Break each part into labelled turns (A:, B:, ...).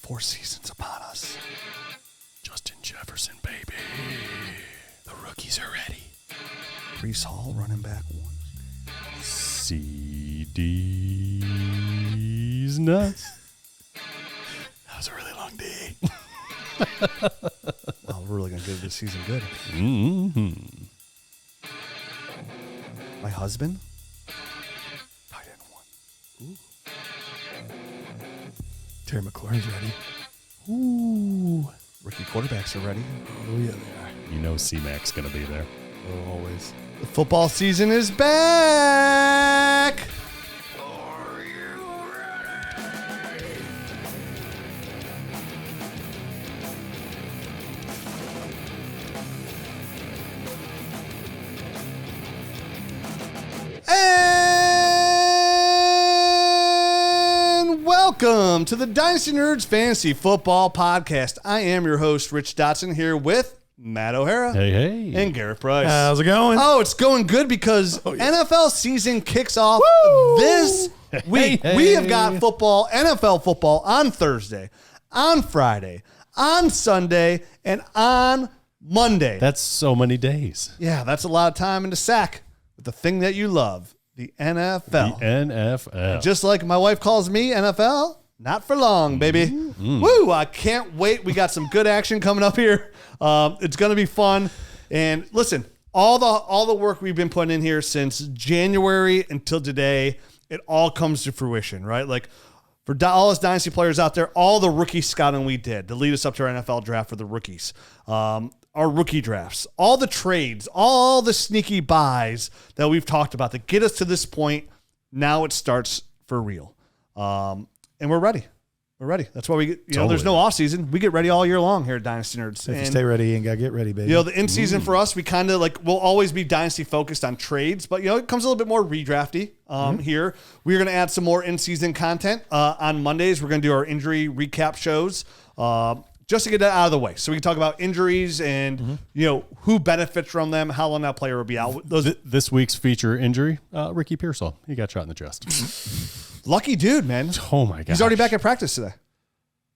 A: 4 seasons upon us.
B: Justin Jefferson, baby. The rookies are ready.
A: Pearsall, running back 1.
B: CD's nuts.
A: That was a really long day. Well, we're really going to get this season good.
B: Mm-hmm.
A: My husband? Tight end 1. Ooh.
C: Terry McLaurin's ready.
A: Ooh. Rookie quarterbacks are ready.
C: Oh, yeah, they are.
B: You know C-Mac's going to be there.
C: Oh, always.
A: The football season is back.
C: Are you ready?
A: And welcome to the Dynasty Nerds Fantasy Football Podcast. I am your host, Rich Dotson, here with Matt O'Hara.
B: Hey.
A: And Garrett Price.
C: How's it going?
A: Oh, it's going good because NFL season kicks off this week.
B: Hey.
A: We have got football, NFL football on Thursday, on Friday, on Sunday, and on Monday.
B: That's so many days.
A: Yeah, that's a lot of time in the sack with the thing that you love, the NFL.
B: The NFL.
A: Just like my wife calls me, NFL, not for long, baby.
B: Mm-hmm.
A: Woo, I can't wait. We got some good action coming up here. It's going to be fun. And listen, all the work we've been putting in here since January until today, it all comes to fruition, right? Like for all us Dynasty players out there, all the rookie scouting we did to lead us up to our NFL draft for the rookies, our rookie drafts, all the trades, all the sneaky buys that we've talked about that get us to this point. Now it starts for real. And we're ready. We're ready. That's why we get, there's no off season. We get ready all year long here at Dynasty Nerds.
C: If you stay ready, you ain't got to get ready, baby.
A: The in season for us, we kind of we'll always be Dynasty focused on trades, but it comes a little bit more redrafty here. We're going to add some more in season content on Mondays. We're going to do our injury recap shows just to get that out of the way. So we can talk about injuries and, who benefits from them, how long that player will be out.
B: This week's feature injury, Ricky Pearsall. He got shot in the chest.
A: Lucky dude, man.
B: Oh, my God.
A: He's already back at practice today.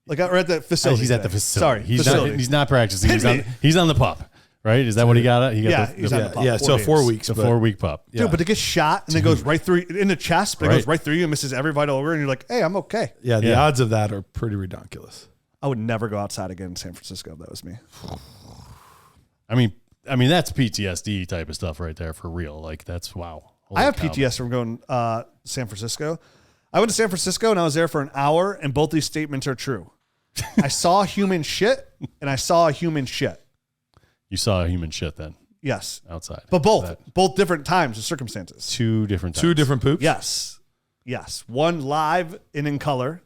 A: Or at the facility.
B: He's at the facility.
A: Sorry,
B: He's not practicing. He's on the pup, right? Is that what he got? He got
A: he's on the pup.
C: So 4 weeks.
B: A 4-week pup.
A: Dude, but to get shot and then goes right through in the chest, but it goes right through you and misses every vital organ, and you're like, hey, I'm okay.
C: Yeah, the odds of that are pretty ridiculous.
A: I would never go outside again in San Francisco if that was me.
B: I mean that's PTSD type of stuff right there for real. Like that's wow. Holy
A: I have
B: cow.
A: PTSD from going San Francisco. I went to San Francisco and I was there for an hour, and both these statements are true. I saw human shit and I saw a human shit.
B: You saw a human shit then?
A: Yes.
B: Outside.
A: But both different times and circumstances.
B: Two different times.
C: Two different poops?
A: Yes. One live and in color.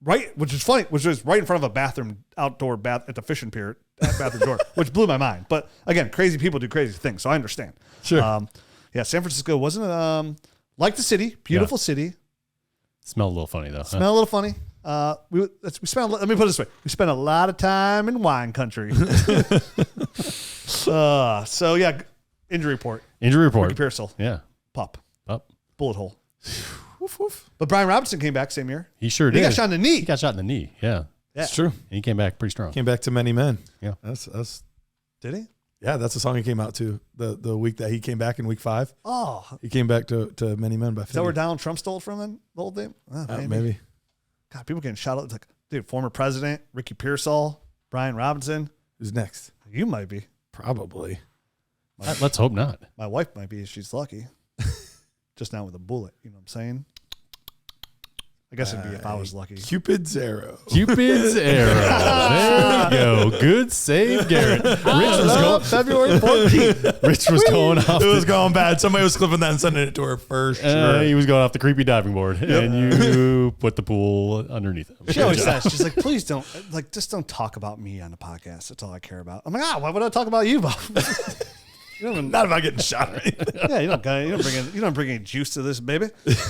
A: Right, which is funny, which was right in front of a bathroom, outdoor bath at the fishing pier, bathroom door, which blew my mind. But again, crazy people do crazy things, so I understand.
C: Sure.
A: San Francisco wasn't like the city, beautiful city.
B: Smelled a little funny though.
A: Smelled a little funny. Let me put it this way: we spent a lot of time in wine country. Injury report. Ricky Pearsall.
B: Yeah.
A: Pup. Bullet hole.
C: Woof, woof.
A: But Brian Robinson came back same year.
B: He sure did.
A: He got shot in the knee.
B: He got shot in the knee. Yeah.
C: It's true.
B: And he came back pretty strong.
C: Came back to many men.
B: Yeah.
C: That's.
A: Did he?
C: Yeah, that's the song he came out to the week that he came back in week 5.
A: Oh.
C: He came back to Many Men by 50.
A: Is that where Donald Trump stole it from then? The whole thing?
C: Maybe.
A: God, people getting shot out. It's like, dude, former president, Ricky Pearsall, Brian Robinson.
C: Who's next?
A: You might be.
C: Probably.
B: Let's hope not.
A: My wife might be if she's lucky. Just now with a bullet. You know what I'm saying? I guess it'd be if I was lucky.
C: Cupid's arrow.
B: Cupid's arrow. There you go. Good save, Garrett.
A: February 14th.
B: Rich was going off.
C: It was going bad. Somebody was clipping that and sending it to her first. Sure.
B: He was going off the creepy diving board, and you put the pool underneath him.
A: She always says, she's like, please don't, just don't talk about me on the podcast. That's all I care about. I'm like, why would I talk about you, Bob?
C: Not about getting shot or anything.
A: Yeah, you don't bring any juice to this, baby.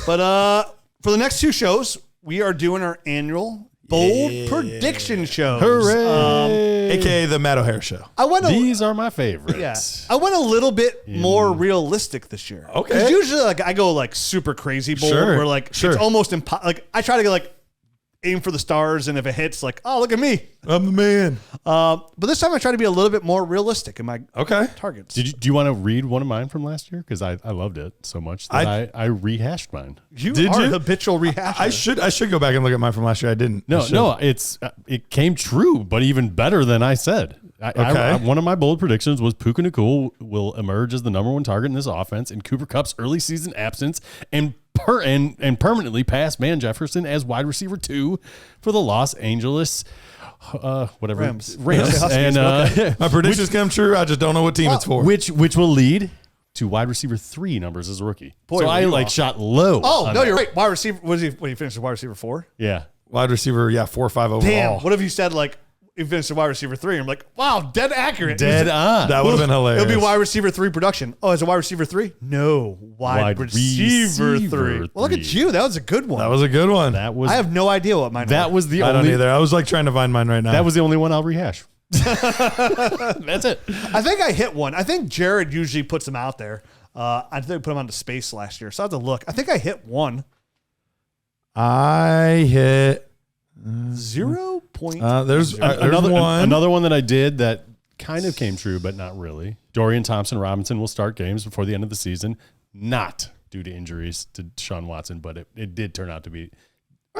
A: But for the next 2 shows, we are doing our annual bold prediction shows.
B: Hooray!
C: AKA the Matt O'Hara Show.
B: These are my favorites.
A: Yeah, I went a little bit more realistic this year.
C: Okay.
A: Because usually I go super crazy bold, where it's almost impossible. I try to go aim for the stars, and if it hits, like, oh, look at me.
C: I'm the man.
A: But this time I try to be a little bit more realistic in my targets.
B: Do you want to read one of mine from last year? Because I loved it so much that I rehashed mine.
A: You are a habitual rehasher.
C: I should go back and look at mine from last year. I didn't.
B: No, it came true, but even better than I said. One of my bold predictions was Puka Nacua will emerge as the number one target in this offense, and Cooper Kupp's early season absence and permanently pass Van Jefferson as wide receiver 2 for the Los Angeles
A: Rams.
B: And
C: my predictions come true. I just don't know what team it's for.
B: Which will lead to wide receiver 3 numbers as a rookie. Boy, so I shot low.
A: Oh no, you're right. Wide receiver. What did you finish as wide receiver 4?
B: Yeah,
C: wide receiver. Yeah, 4 or 5 overall.
A: Damn. What if you said like you finished as wide receiver 3? I'm like, wow, dead accurate.
B: Dead on.
C: That would have been hilarious.
A: It'll be wide receiver 3 production. Oh, as a wide receiver 3? No, wide receiver 3. Well, look at you. That was a good one.
C: That was a good one.
A: I have no idea what mine was.
B: That was the
C: I
B: only.
C: don't either. I was like trying to find mine right now.
B: That was the only one I'll rehash. That's it.
A: I think I hit one. I think Jared usually puts them out there. I think I put them onto space last year, so I have to look. I think I hit one.
C: I hit
A: 0.
C: There's one.
B: Another one that I did that kind of came true, but not really. Dorian Thompson-Robinson will start games before the end of the season, not due to injuries to Sean Watson, but it did turn out to be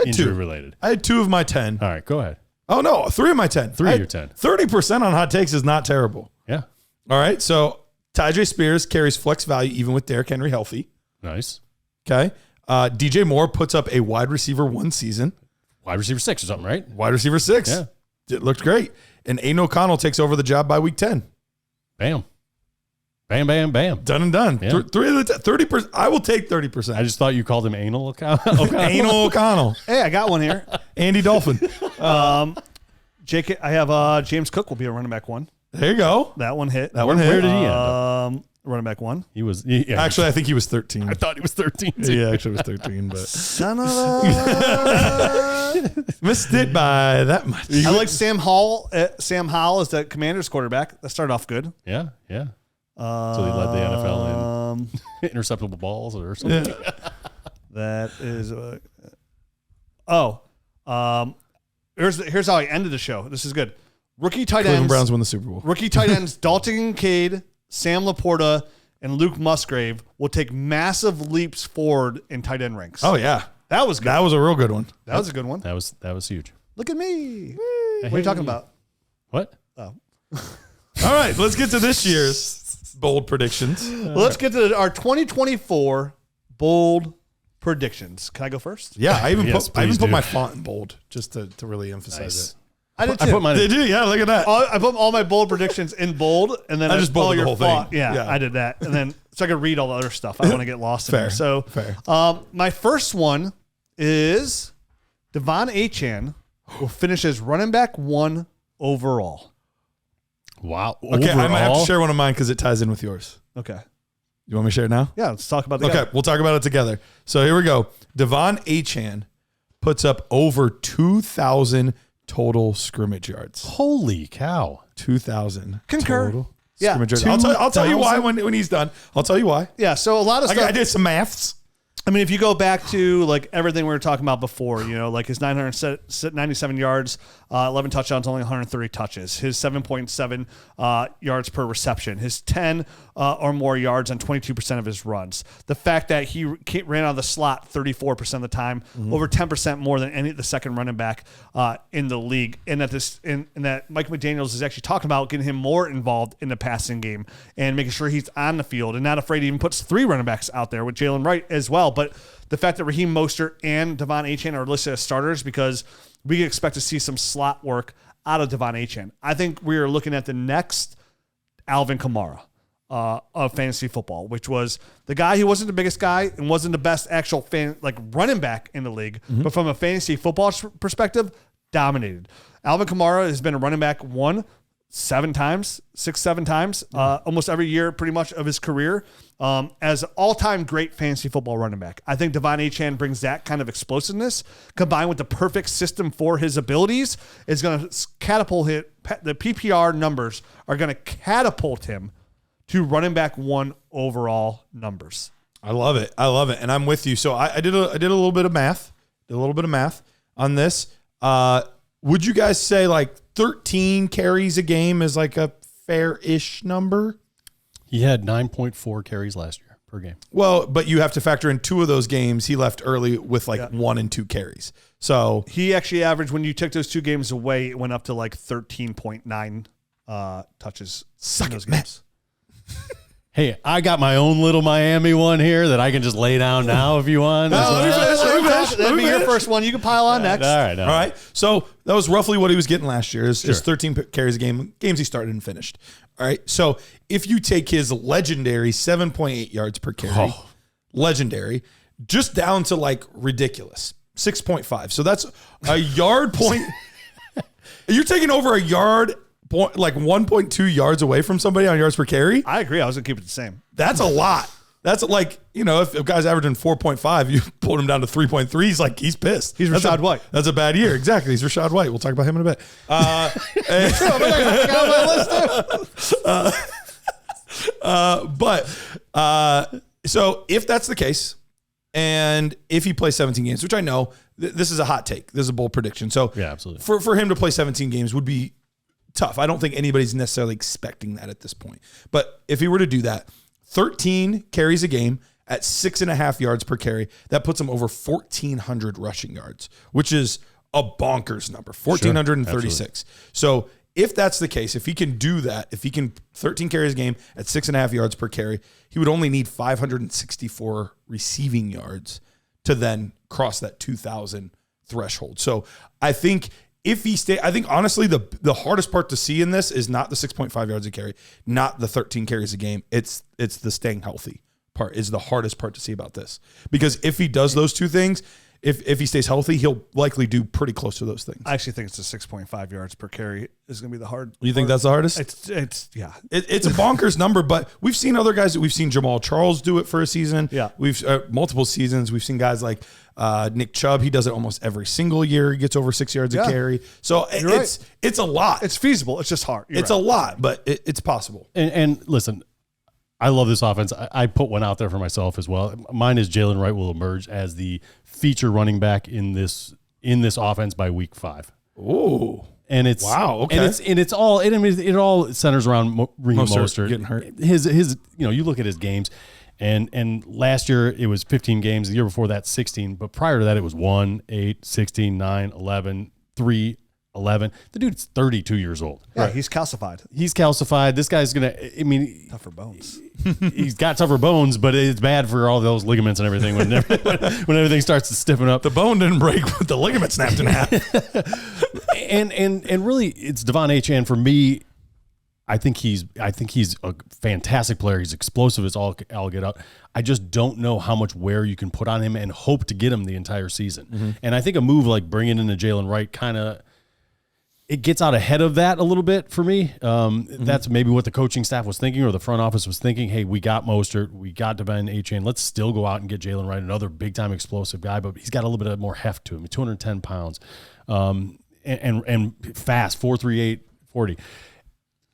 B: injury related.
C: I had 2 of my 10.
B: All right, go ahead.
C: Oh no, 3 of my 10.
B: 3 of your 10.
C: 30% on hot takes is not terrible.
B: Yeah.
C: All right, so Tyjae Spears carries flex value even with Derrick Henry healthy.
B: Nice.
C: Okay. DJ Moore puts up a wide receiver 1 season.
B: Wide receiver 6 or something, right?
C: Wide receiver 6.
B: Yeah.
C: It looked great. And Aiden O'Connell takes over the job by week 10.
B: Bam. Bam, bam, bam.
C: Done and done.
B: Yeah.
C: 30%. I will take 30%.
B: I just thought you called him Anal O'Connell.
C: Anal O'Connell.
A: Hey, I got one here.
C: Andy Dolphin.
A: JK, I have James Cook will be a running back 1.
C: There you go.
A: That one hit.
C: That one hit.
B: Where did he end up?
A: Running back 1.
B: He was
C: actually, I think he was 13.
B: I thought he was 13 too.
C: Yeah, actually was 13, but
A: son of a
C: missed it by that much.
A: I like Sam Howell. Sam Howell is the Commanders quarterback. That started off good.
B: Yeah. So he led the NFL in interceptable balls or something.
C: Yeah.
A: That is. Here's how I ended the show. This is good. Rookie tight ends.
C: Cleveland Browns win the Super Bowl.
A: Rookie tight ends Dalton Kincaid, Sam Laporta, and Luke Musgrave will take massive leaps forward in tight end ranks.
C: Oh yeah,
A: that was good.
C: That was a real good one.
A: That was a good one.
B: That was huge.
A: Look at me. What are you talking about?
B: What?
A: Oh.
C: All right, let's get to this year's bold predictions.
A: Let's get to our 2024 bold predictions. Can I go first?
C: Yeah, I even
B: Yes,
C: put my font in bold just to really emphasize it.
A: I did too.
B: I put mine in.
C: Did you? Yeah, look at that.
A: I put all my bold predictions in bold, and then
C: I just bolded the whole thing.
A: Yeah, I did that, and then so I could read all the other stuff. I want to get lost in there. So,
C: fair.
A: My first one is De'Von Achane will finish as running back 1 overall.
B: Wow.
C: Okay, I might have to share one of mine because it ties in with yours.
A: Okay.
C: You want me to share it now?
A: Yeah, let's talk about the
C: Okay,
A: guy.
C: we'll talk about it together. So here we go. De'Von Achane puts up over 2,000 total scrimmage yards.
B: Holy cow.
C: 2,000
A: Concur.
C: total
A: Yeah,
C: scrimmage yards. I'll tell you why when he's done. I'll tell you why.
A: Yeah, so a lot of stuff.
C: I did some maths.
A: I mean, if you go back to like everything we were talking about before, like his 997 yards, 11 touchdowns, only 130 touches, his 7.7 yards per reception, his 10 or more yards on 22% of his runs. The fact that he ran out of the slot 34% of the time, over 10% more than any of the second running back in the league, and that Mike McDaniels is actually talking about getting him more involved in the passing game and making sure he's on the field and not afraid to even puts 3 running backs out there with Jaylen Wright as well. But the fact that Raheem Mostert and De'Von Achane are listed as starters because we can expect to see some slot work out of De'Von Achane. I think we are looking at the next Alvin Kamara of fantasy football, which was the guy who wasn't the biggest guy and wasn't the best actual running back in the league, but from a fantasy football perspective, dominated. Alvin Kamara has been a running back 7 times, almost every year pretty much of his career as all-time great fantasy football running back. I think De'Von Achane brings that kind of explosiveness combined with the perfect system for his abilities is going to catapult him. The PPR numbers are going to catapult him to running back 1 overall numbers.
C: I love it. And I'm with you. So I did a little bit of math. on this. Would you guys say like 13 carries a game is like a fair-ish number?
B: He had 9.4 carries last year per game.
C: Well, but you have to factor in 2 of those games. He left early with like 1 and 2 carries. So
A: he actually averaged, when you took those 2 games away, it went up to like 13.9 touches in those games.
B: Hey, I got my own little Miami one here that I can just lay down now if you want.
A: That'd be your first one. You can pile on next.
B: All right.
C: So that was roughly what he was getting last year. Is 13 carries a game, games he started and finished. All right. So if you take his legendary 7.8 yards per carry, legendary, just down to like ridiculous 6.5. So that's a yard point. You're taking over a yard point, like 1.2 yards away from somebody on yards per carry.
A: I agree. I was going to keep it the same.
C: That's a lot. That's like, if a guy's averaging 4.5, you pulled him down to 3.3. He's like, he's pissed.
A: He's Rashad White.
C: That's a bad year. Exactly. He's Rashad White. We'll talk about him in a bit. So if that's the case, and if he plays 17 games, which I know this is a hot take, this is a bold prediction. So
B: yeah, absolutely.
C: For him to play 17 games would be tough. I don't think anybody's necessarily expecting that at this point. But if he were to do that, 13 carries a game at 6.5 yards per carry, that puts him over 1,400 rushing yards, which is a bonkers number, 1,436. So if that's the case, if he can do that, if he can 13 carries a game at 6.5 yards per carry, he would only need 564 receiving yards to then cross that 2,000 threshold. So I think if he I think honestly the hardest part to see in this is not the 6.5 yards a carry, not the 13 carries a game. It's the staying healthy part is the hardest part to see about this. Because if he does those two things, if he stays healthy, he'll likely do pretty close to those things.
A: I actually think it's a 6.5 yards per carry is going to be the hard.
C: You think that's the hardest?
A: It's yeah.
C: It's a bonkers number, but we've seen other guys. We've seen Jamal Charles do it for a season.
A: Yeah.
C: We've multiple seasons. We've seen guys like Nick Chubb. He does it almost every single year. He gets over 6 yards a carry. So it's a lot.
A: It's feasible. It's just hard.
C: It's a lot, but it's possible.
B: And listen, I love this offense. I put one out there for myself as well. Mine is Jaylen Wright will emerge as the feature running back in this offense by week 5.
C: Ooh.
B: And it's
C: wow, okay.
B: And it's all it all centers around Raheem Mostert
C: getting hurt.
B: His you look at his games, and last year it was 15 games. The year before that 16, but prior to that it was 1, 8, 16, 9, 11, 3, 11. The dude's 32 years old.
A: Yeah, right. He's calcified.
B: This guy's gonna. I mean,
A: tougher bones.
B: He's got tougher bones, but it's bad for all those ligaments and everything when everything starts to stiffen up.
C: The bone didn't break, but the ligament snapped in half.
B: and really, it's De'Von Achane for me. I think he's a fantastic player. He's explosive as all get out. I just don't know how much wear you can put on him and hope to get him the entire season. Mm-hmm. And I think a move like bringing in a Jaylen Wright it gets out ahead of that a little bit for me. That's maybe what the coaching staff was thinking or the front office was thinking. Hey, we got Mostert, we got De'Von Achane. Let's still go out and get Jaylen Wright, another big-time explosive guy, but he's got a little bit more heft to him, 210 pounds, and fast, 4.38, 40.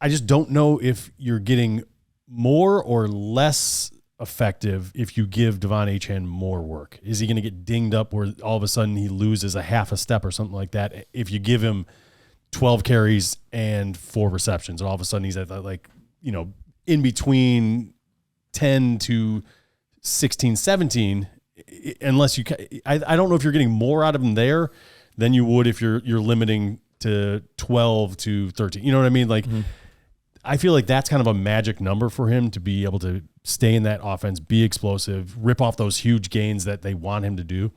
B: I just don't know if you're getting more or less effective if you give De'Von Achane more work. Is he going to get dinged up where all of a sudden he loses a half a step or something like that? If you give him 12 carries and 4 receptions, and all of a sudden he's at in between 10 to 16, 17, unless I don't know if you're getting more out of him there than you would if you're limiting to 12 to 13. You know what I mean? Like, I feel like that's kind of a magic number for him to be able to stay in that offense, be explosive, rip off those huge gains that they want him to do.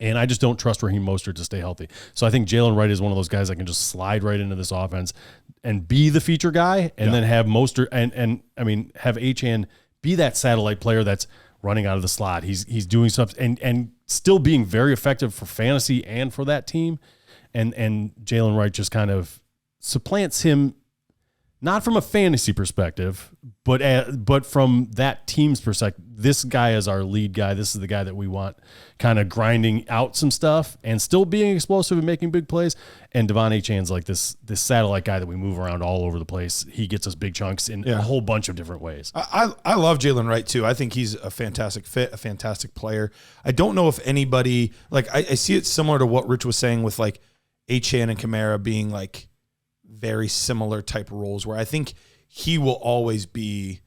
B: And I just don't trust Raheem Mostert to stay healthy. So I think Jaylen Wright is one of those guys that can just slide right into this offense and be the feature guy, and then have Mostert and have Achane be that satellite player that's running out of the slot. He's doing stuff and still being very effective for fantasy and for that team. And Jaylen Wright just kind of supplants him not from a fantasy perspective, but from that team's perspective. This guy is our lead guy. This is the guy that we want kind of grinding out some stuff and still being explosive and making big plays. And De'Von Achane's like this satellite guy that we move around all over the place. He gets us big chunks in a whole bunch of different ways.
C: I love Jaylen Wright too. I think he's a fantastic fit, a fantastic player. I don't know if anybody, like I see it similar to what Rich was saying with like Achane and Kamara being like very similar type roles, where I think he will always be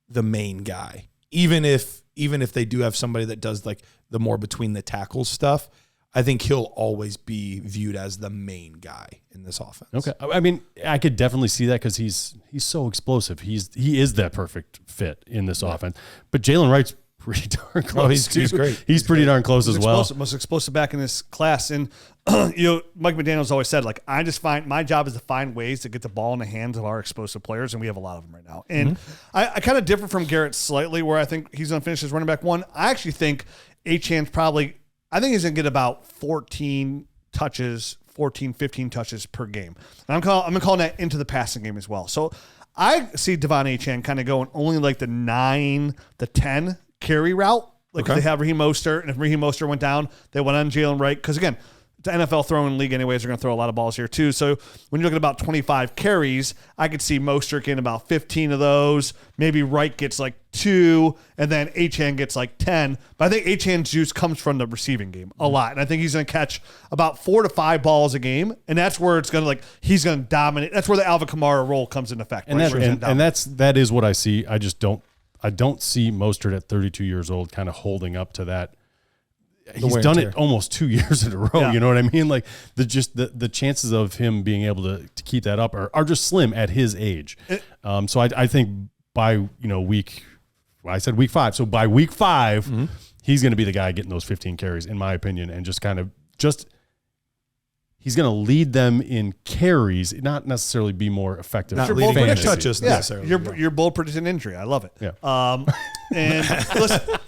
C: the main guy. Even if they do have somebody that does like the more between the tackles stuff, I think he'll always be viewed as the main guy in this offense.
B: Okay. I mean, I could definitely see that because he's so explosive. He is that perfect fit in this offense. But Jaylen Wright's pretty darn close.
C: He's great.
B: He's pretty darn close as well.
A: Most explosive back in this class. And Mike McDaniel's always said, like, I just find my job is to find ways to get the ball in the hands of our explosive players, and we have a lot of them right now. And I kind of differ from Garrett slightly, where I think he's going to finish as running back one. I actually think Achane's probably, I think he's going to get about 14, 15 touches per game. And I'm calling that into the passing game as well. So I see De'Von Achane kind of going only like the 9, the 10 carry route. Like if they have Raheem Mostert, and if Raheem Mostert went down, they went on Jaylen Wright. Because again, the NFL throwing league anyways, they're going to throw a lot of balls here too. So when you're looking at about 25 carries, I could see Mostert getting about 15 of those. Maybe Wright gets like 2, and then Achane gets like 10. But I think Achane's juice comes from the receiving game a lot. And I think he's going to catch about 4 to 5 balls a game. And that's where it's going to he's going to dominate. That's where the Alvin Kamara role comes into effect.
B: And, that is what I see. I don't see Mostert at 32 years old kind of holding up to that. He's done it almost 2 years in a row. Yeah. You know what I mean? Like the chances of him being able to keep that up are just slim at his age. So I think by week 5. So by week 5, he's going to be the guy getting those 15 carries, in my opinion, and he's going to lead them in carries, not necessarily be more effective.
C: Not leading in touches necessarily.
A: You're bold predicting injury. I love it. Yeah. And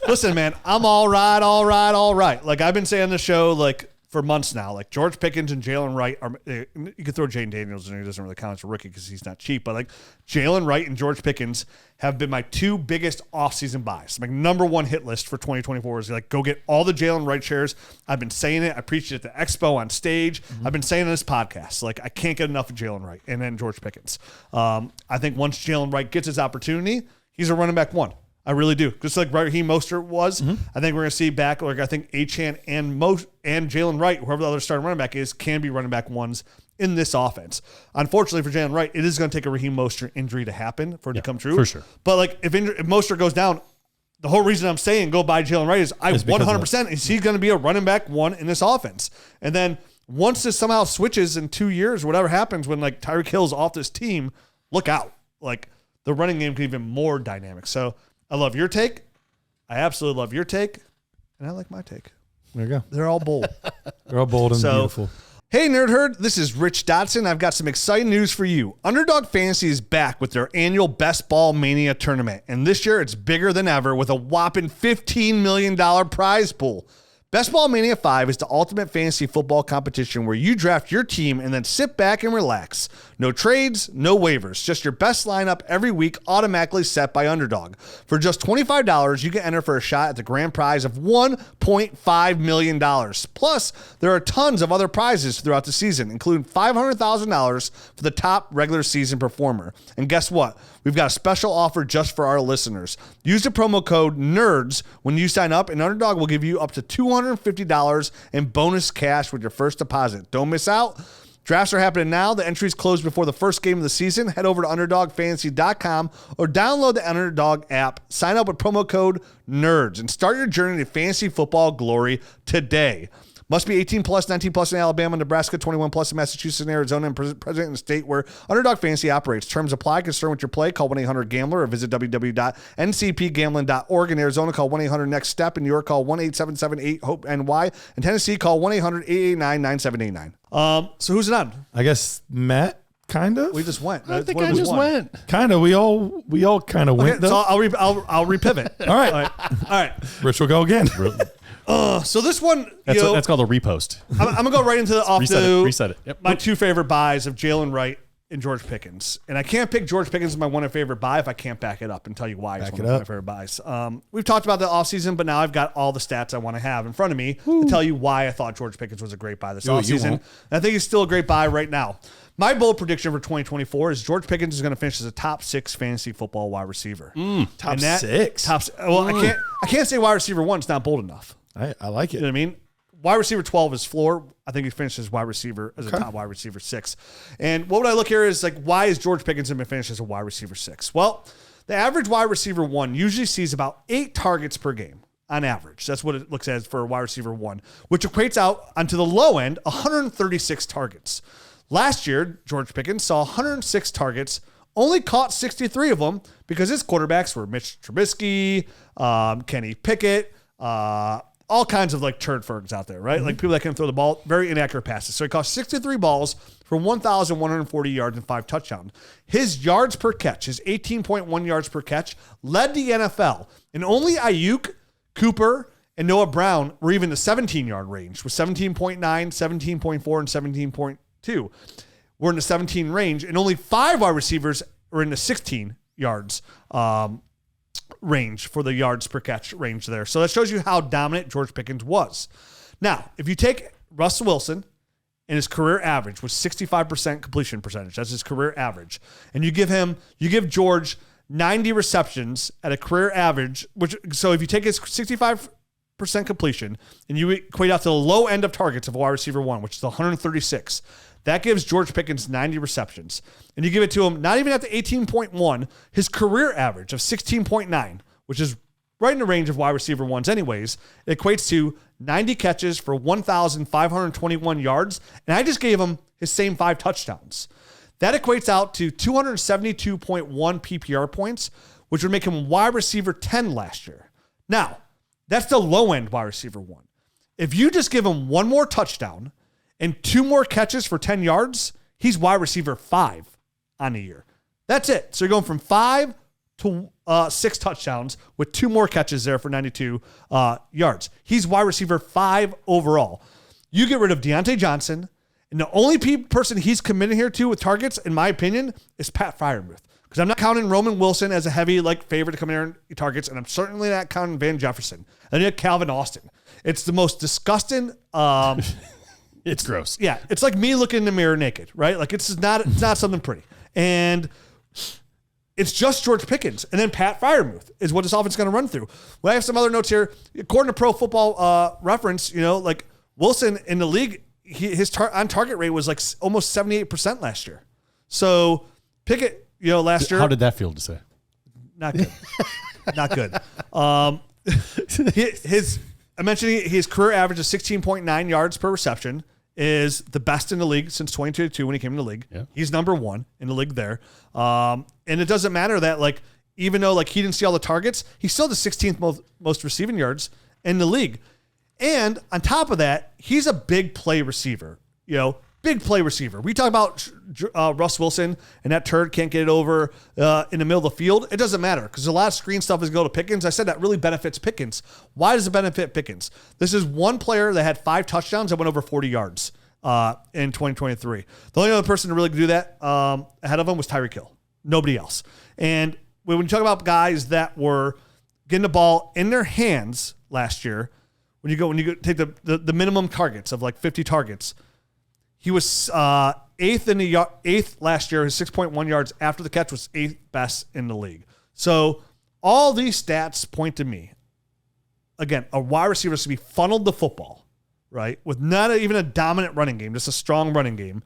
A: listen, man, I'm all right. Like I've been saying on the show, like for months now, like George Pickens and Jaylen Wright are. You could throw Jane Daniels in there. He doesn't really count as a rookie because he's not cheap. But like Jaylen Wright and George Pickens have been my 2 biggest offseason buys. My number 1 hit list for 2024 is like go get all the Jaylen Wright shares. I've been saying it. I preached it at the expo on stage. I've been saying it on this podcast. Like I can't get enough of Jaylen Wright and then George Pickens. I think once Jaylen Wright gets his opportunity, he's a running back 1. I really do. Just like Raheem Mostert was, I think we're going to see back, like I think Achane and Jaylen Wright, whoever the other starting running back is, can be running back 1s in this offense. Unfortunately for Jaylen Wright, it is going to take a Raheem Mostert injury to happen for it to come true.
B: For sure.
A: But like if Mostert goes down, the whole reason I'm saying go buy Jaylen Wright is 100% is he's going to be a running back 1 in this offense. And then once this somehow switches in 2 years, whatever happens when like Tyreek Hill's off this team, look out. Like the running game can be even more dynamic. So I love your take. I absolutely love your take. And I like my take.
C: There you go.
A: They're all bold.
C: They're all bold and beautiful.
A: Hey, Nerd Herd. This is Rich Dotson. I've got some exciting news for you. Underdog Fantasy is back with their annual Best Ball Mania tournament. And this year it's bigger than ever with a whopping $15 million prize pool. Best Ball Mania 5 is the ultimate fantasy football competition where you draft your team and then sit back and relax. No trades, no waivers, just your best lineup every week automatically set by Underdog. For just $25, you can enter for a shot at the grand prize of $1.5 million. Plus, there are tons of other prizes throughout the season, including $500,000 for the top regular season performer. And guess what? We've got a special offer just for our listeners. Use the promo code NERDS when you sign up, and Underdog will give you up to $250 in bonus cash with your first deposit. Don't miss out. Drafts are happening now. The entries close before the first game of the season. Head over to UnderdogFantasy.com or download the Underdog app. Sign up with promo code NERDS and start your journey to fantasy football glory today. Must be 18 plus, 19 plus in Alabama, Nebraska, 21 plus in Massachusetts and Arizona, and present in the state where Underdog Fantasy operates. Terms apply. Concerned with your play? Call 1-800-GAMBLER or visit www.ncpgambling.org. In Arizona, call 1-800-NEXT-STEP. In New York, call 1-877-8-HOPE-NY. In Tennessee, call 1-800-889-9789. So who's it on?
C: I guess Matt. Kind of.
A: We just went.
B: I think I just went.
C: Kind of. We all kind of went.
A: So
C: Though.
A: I'll repivot.
C: All right.
A: All right.
C: Rich will go again.
A: So this one,
B: that's called a repost.
A: I'm gonna go right into
B: Reset it. Yep.
A: My 2 favorite buys of Jaylen Wright in George Pickens. And I can't pick George Pickens as my one of favorite buy if I can't back it up and tell you why it's one of my favorite buys. We've talked about the offseason, but now I've got all the stats I want to have in front of me to tell you why I thought George Pickens was a great buy this offseason. And I think he's still a great buy right now. My bold prediction for 2024 is George Pickens is going to finish as a top 6 fantasy football wide receiver.
C: Top 6?
A: Well, I can't say wide receiver 1. It's not bold enough.
C: I like it.
A: You know what I mean? Wide receiver 12 is floor. I think he finishes wide receiver as a top wide receiver 6. And what would I look here is like, why is George Pickens going to finish as a wide receiver 6? Well, the average wide receiver 1 usually sees about 8 targets per game on average. That's what it looks as for a wide receiver 1, which equates out onto the low end, 136 targets. Last year, George Pickens saw 106 targets, only caught 63 of them because his quarterbacks were Mitch Trubisky, Kenny Pickett, all kinds of like turd fergs out there, right? Like people that can throw the ball, very inaccurate passes. So he caught 63 balls for 1,140 yards and 5 touchdowns. His yards per catch, his 18.1 yards per catch, led the NFL. And only Ayuk, Cooper, and Noah Brown were even the 17-yard range with 17.9, 17.4, and 17.2. We're in the 17 range, and only 5 wide receivers are in the 16 yards range for the yards per catch range there. So that shows you how dominant George Pickens was. Now, if you take Russell Wilson and his career average was 65% completion percentage, that's his career average, and you give George 90 receptions at a career average, so if you take his 65% completion and you equate out to the low end of targets of a wide receiver 1, which is 136, that gives George Pickens 90 receptions. And you give it to him, not even at the 18.1, his career average of 16.9, which is right in the range of wide receiver 1s anyways, it equates to 90 catches for 1,521 yards. And I just gave him his same 5 touchdowns. That equates out to 272.1 PPR points, which would make him wide receiver 10 last year. Now, that's the low end wide receiver 1. If you just give him 1 more touchdown and 2 more catches for 10 yards, he's wide receiver 5 on the year. That's it. So you're going from 5 to 6 touchdowns with 2 more catches there for 92 yards. He's wide receiver 5 overall. You get rid of Deontay Johnson, and the only person he's committed here to with targets, in my opinion, is Pat Freiermuth. Because I'm not counting Roman Wilson as a heavy favorite to come in here and targets, and I'm certainly not counting Van Jefferson. And you have Calvin Austin. It's the most disgusting.
B: It's gross.
A: Yeah, it's like me looking in the mirror naked, right? Like it's not something pretty. And it's just George Pickens. And then Pat Freiermuth is what this offense is going to run through. Well, I have some other notes here. According to Pro Football Reference, like Wilson in the league, his on-target rate was like almost 78% last year. So Pickett, last year.
B: How did that feel to say?
A: Not good. Not good. I mentioned his career average of 16.9 yards per reception is the best in the league since 2022 when he came in the league. Yeah. He's number 1 in the league there. And it doesn't matter that even though he didn't see all the targets, he's still the 16th most receiving yards in the league. And on top of that, he's a big play receiver. Big play receiver. We talk about Russ Wilson and that turd can't get it over in the middle of the field. It doesn't matter because a lot of screen stuff is go to Pickens. I said that really benefits Pickens. Why does it benefit Pickens? This is one player that had 5 touchdowns that went over 40 yards in 2023. The only other person to really do that ahead of him was Tyreek Hill. Nobody else. And when you talk about guys that were getting the ball in their hands last year, when you take the minimum targets of 50 targets, he was 8th last year. His 6.1 yards after the catch was 8th best in the league. So all these stats point to me. Again, a wide receiver is to be funneled the football, right? With not even a dominant running game, just a strong running game,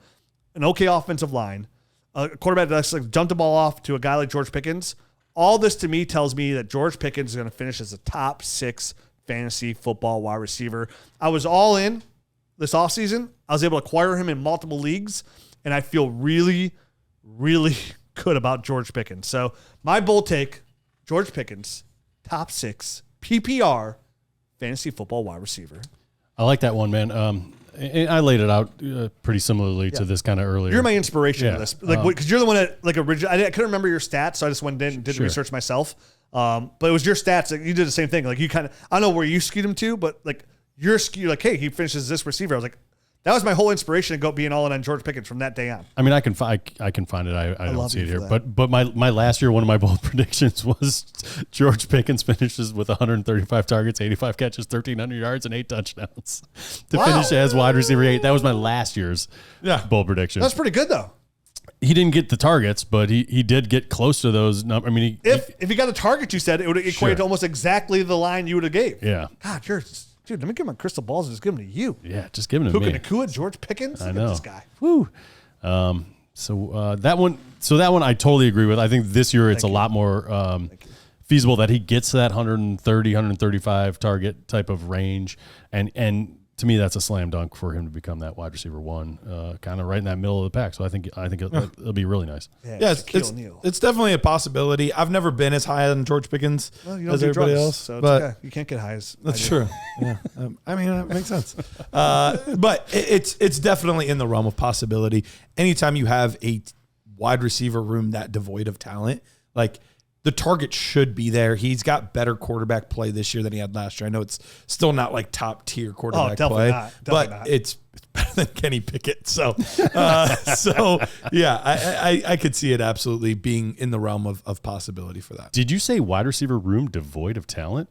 A: an okay offensive line, a quarterback that's jumped the ball off to a guy like George Pickens. All this to me tells me that George Pickens is going to finish as a top 6 fantasy football wide receiver. I was all in this offseason. I was able to acquire him in multiple leagues, and I feel really, really good about George Pickens. So my bold take, George Pickens, top 6 PPR fantasy football wide receiver.
B: I like that one, man. And I laid it out pretty similarly to this kind of earlier.
A: You're my inspiration for this. Because you're the one that originally, I couldn't remember your stats, so I just went in and did research myself. But it was your stats. You did the same thing. You kind of, I don't know where you skewed him to, but you're skewed, hey, he finishes this receiver. I was like, That was my whole inspiration to go being all in on George Pickens from that day on.
B: I mean, I can find it. I don't see it here,
A: that.
B: but my last year, one of my bold predictions was George Pickens finishes with 135 targets, 85 catches, 1,300 yards, and 8 touchdowns to finish as wide receiver 8. That was my last year's bold prediction.
A: That's pretty good though.
B: He didn't get the targets, but he did get close to those numbers. I mean,
A: if he got the target, you said it would equate to almost exactly the line you would have gave.
B: Yeah.
A: God, dude, let me give my crystal balls and just give them to you.
B: Yeah, just give them to me.
A: Puka Nacua, George Pickens.
B: I know.
A: Look at this guy.
B: Woo. So that one I totally agree with. I think this year it's a lot more feasible that he gets to that 130, 135 target type of range, and to me that's a slam dunk for him to become that wide receiver 1, kind of right in that middle of the pack. So I think it'll be really nice.
C: Yeah, it's definitely a possibility. I've never been as high on George Pickens as everybody else,
A: so
C: but
A: okay. You can't get high as
C: that's true. Yeah, I mean that makes sense. But it's definitely in the realm of possibility. Anytime you have a wide receiver room that devoid of talent, like the target should be there. He's got better quarterback play this year than he had last year. I know it's still not like top tier quarterback play, but it's better than Kenny Pickett. So, I could see it absolutely being in the realm of possibility for that.
B: Did you say wide receiver room devoid of talent?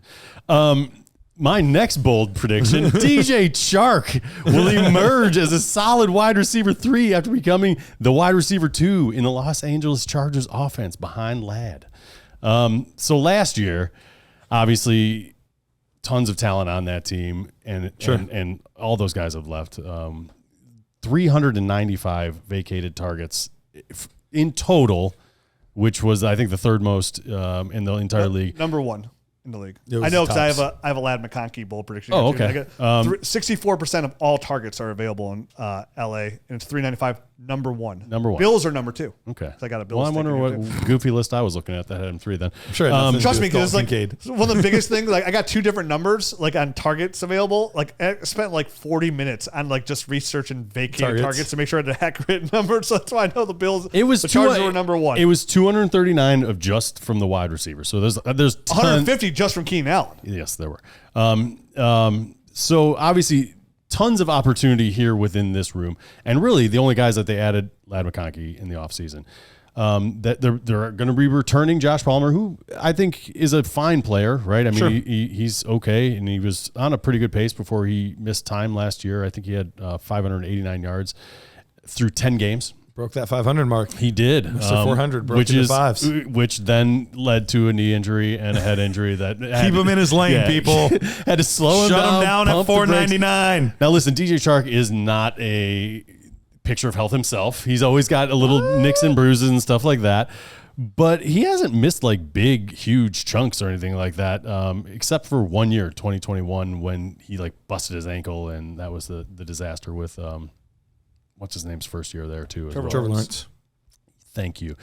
B: My next bold prediction, DJ Chark will emerge as a solid wide receiver 3 after becoming the wide receiver 2 in the Los Angeles Chargers offense behind Ladd. So last year, obviously, tons of talent on that team, and all those guys have left. 395 vacated targets in total, which was, I think, the third most in the entire league.
A: Number 1 in the league. I know because I have a Ladd McConkey bold prediction.
B: Oh, okay.
A: 64% of all targets are available in LA, and it's 395. Number one. Bills are number 2.
B: Okay.
A: So I got a Bills.
B: Well, I wonder what goofy list I was looking at that had him 3 then.
C: I'm sure.
A: Trust me, because it's like one of the biggest things. Like I got 2 different numbers like on targets available. Like I spent like 40 minutes on like just researching vacated targets to make sure I had an accurate number. So that's why I know the Bills. The Chargers were number 1.
B: It was 239 of just from the wide receiver. So there's
A: 150 just from Keenan Allen.
B: Yes, there were. So obviously, tons of opportunity here within this room. And really, the only guys that they added, Ladd McConkey in the offseason, that they're going to be returning Josh Palmer, who I think is a fine player, right? I mean, he's okay, and he was on a pretty good pace before he missed time last year. I think he had 589 yards through 10 games.
C: Broke that 500 mark.
B: He did.
C: Mr. 400 broke into 5s.
B: Which then led to a knee injury and a head injury that
C: keep him in his lane, people.
B: Had to slow him down.
C: Shut him down at 499.
B: Now listen, DJ Chark is not a picture of health himself. He's always got a little nicks and bruises and stuff like that. But he hasn't missed like big, huge chunks or anything like that, except for 1 year, 2021, when he like busted his ankle, and that was the disaster with what's his name's first year there too?
C: Trevor Lawrence.
B: Thank you.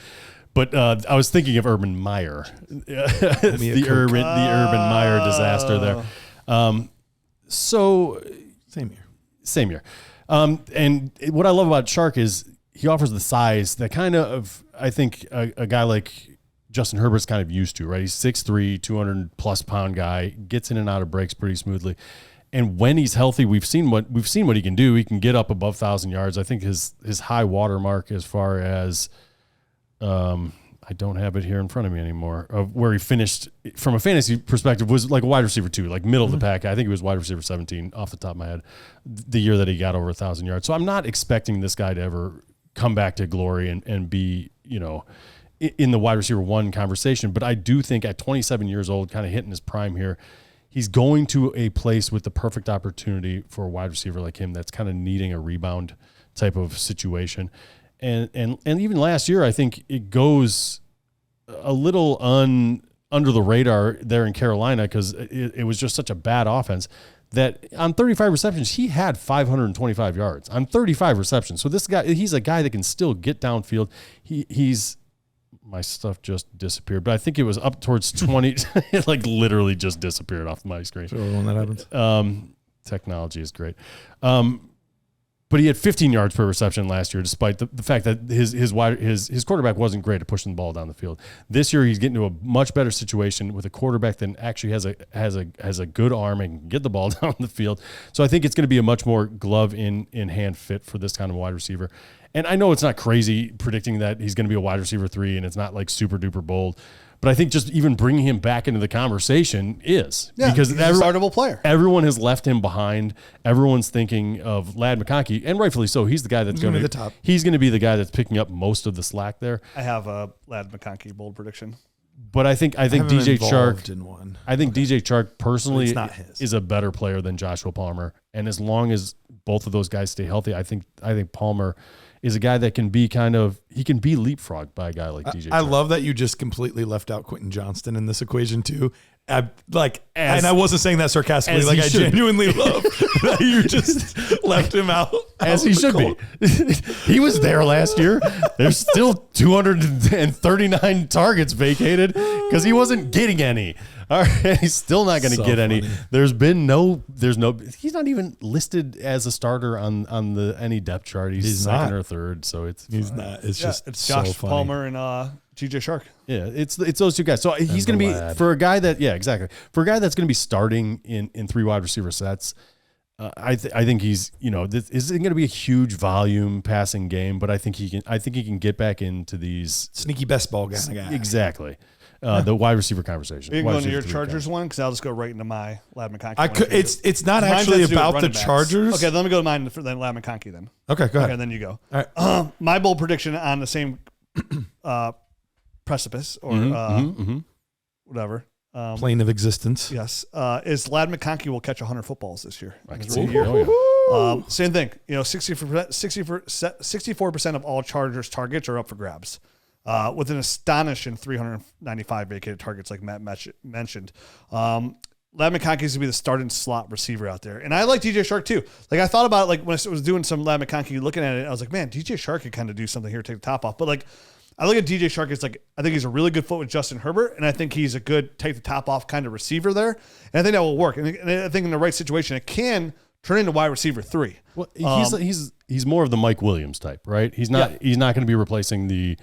B: But I was thinking of Urban Meyer, the Urban Meyer disaster there. So same year. And what I love about Chark is he offers the size that kind of, I think a guy like Justin Herbert's kind of used to, right? He's 6'3", 200+ pound guy, gets in and out of breaks pretty smoothly. And when he's healthy, we've seen what he can do. He can get up above 1,000 yards. I think his high water mark as far as I don't have it here in front of me anymore, of where he finished from a fantasy perspective was like a wide receiver 2, like middle of the pack. I think he was wide receiver 17 off the top of my head the year that he got over 1,000 yards. So I'm not expecting this guy to ever come back to glory and be, in the wide receiver 1 conversation. But I do think at 27 years old, kind of hitting his prime here, he's going to a place with the perfect opportunity for a wide receiver like him that's kind of needing a rebound type of situation. And even last year, I think it goes a little under the radar there in Carolina because it was just such a bad offense that on 35 receptions, he had 525 yards on 35 receptions. So this guy, he's a guy that can still get downfield. He's my stuff just disappeared, but I think it was up towards 20. It like literally just disappeared off my screen.
C: Sure, when that happens.
B: Technology is great. But he had 15 yards per reception last year, despite the fact that his quarterback wasn't great at pushing the ball down the field. This year, he's getting to a much better situation with a quarterback that actually has a good arm and can get the ball down the field. So I think it's going to be a much more glove in hand fit for this kind of wide receiver. And I know it's not crazy predicting that he's going to be a wide receiver 3, and it's not like super duper bold. But I think just even bringing him back into the conversation is.
A: Because he's a startable player.
B: Everyone has left him behind. Everyone's thinking of Lad McConkey, and rightfully so. He's the guy that's going to be the top. He's going to be the guy that's picking up most of the slack there.
A: I have a Lad McConkey bold prediction.
B: But I think DJ Chark. I think DJ Chark personally is a better player than Joshua Palmer. And as long as both of those guys stay healthy, I think Palmer is a guy that can be he can be leapfrogged by a guy like DJ Chark.
C: I love that you just completely left out Quentin Johnston in this equation too. And I wasn't saying that sarcastically. I genuinely love that you just left him out.
B: As he should be. He was there last year. There's still 239 targets vacated because he wasn't getting any. All right, he's still not going to get any. He's not even listed as a starter on the any depth chart. He's second or third, so he's not.
C: It's
A: Josh
C: so
A: Palmer and DJ Chark.
B: Yeah, it's those two guys. So he's going to be for a guy that for a guy that's going to be starting in 3 wide receiver sets. I think he's this isn't going to be a huge volume passing game, but I think he can get back into these
C: sneaky best ball guy.
B: Exactly. The wide receiver conversation.
A: You can go into your Chargers one because I'll just go right into my Lad McConkey.
C: It's not actually about the Chargers.
A: Okay, let me go to mine for then Lad McConkey then.
C: Okay, go ahead.
A: Okay, then you go.
C: All right.
A: My bold prediction on the same precipice or whatever.
C: Plane of existence.
A: Yes. Is Lad McConkey will catch 100 footballs this year.
B: I can see it.
A: Same thing. 64% of all Chargers targets are up for grabs. With an astonishing 395 vacated targets, like Matt mentioned. Lad McConkey is going to be the starting slot receiver out there. And I like DJ Chark too. Like I thought about it, like when I was doing some Lad McConkey, looking at it, I was like, man, DJ Chark could kind of do something here, take the top off. But like, I look at DJ Chark, it's like, I think he's a really good fit with Justin Herbert. And I think he's a good take the top off kind of receiver there. And I think that will work. And I think in the right situation, it can turn into wide receiver 3.
B: Well, he's more of the Mike Williams type, right? He's not going to be replacing the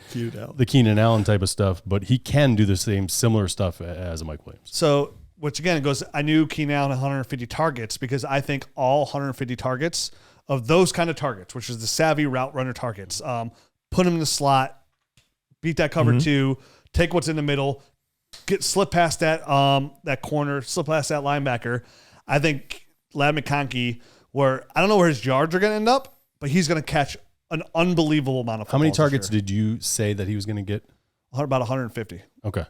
B: Keenan Allen type of stuff, but he can do the same similar stuff as a Mike Williams.
A: So, which again, it goes, I knew Keenan Allen had 150 targets because I think all 150 targets of those kind of targets, which is the savvy route runner targets, put him in the slot, beat that cover 2, take what's in the middle, slip past that corner, slip past that linebacker. I think Lad McConkey, where I don't know where his yards are going to end up, but he's going to catch an unbelievable amount of footballs.
B: How many targets did you say that he was going to get?
A: About 150.
B: Okay.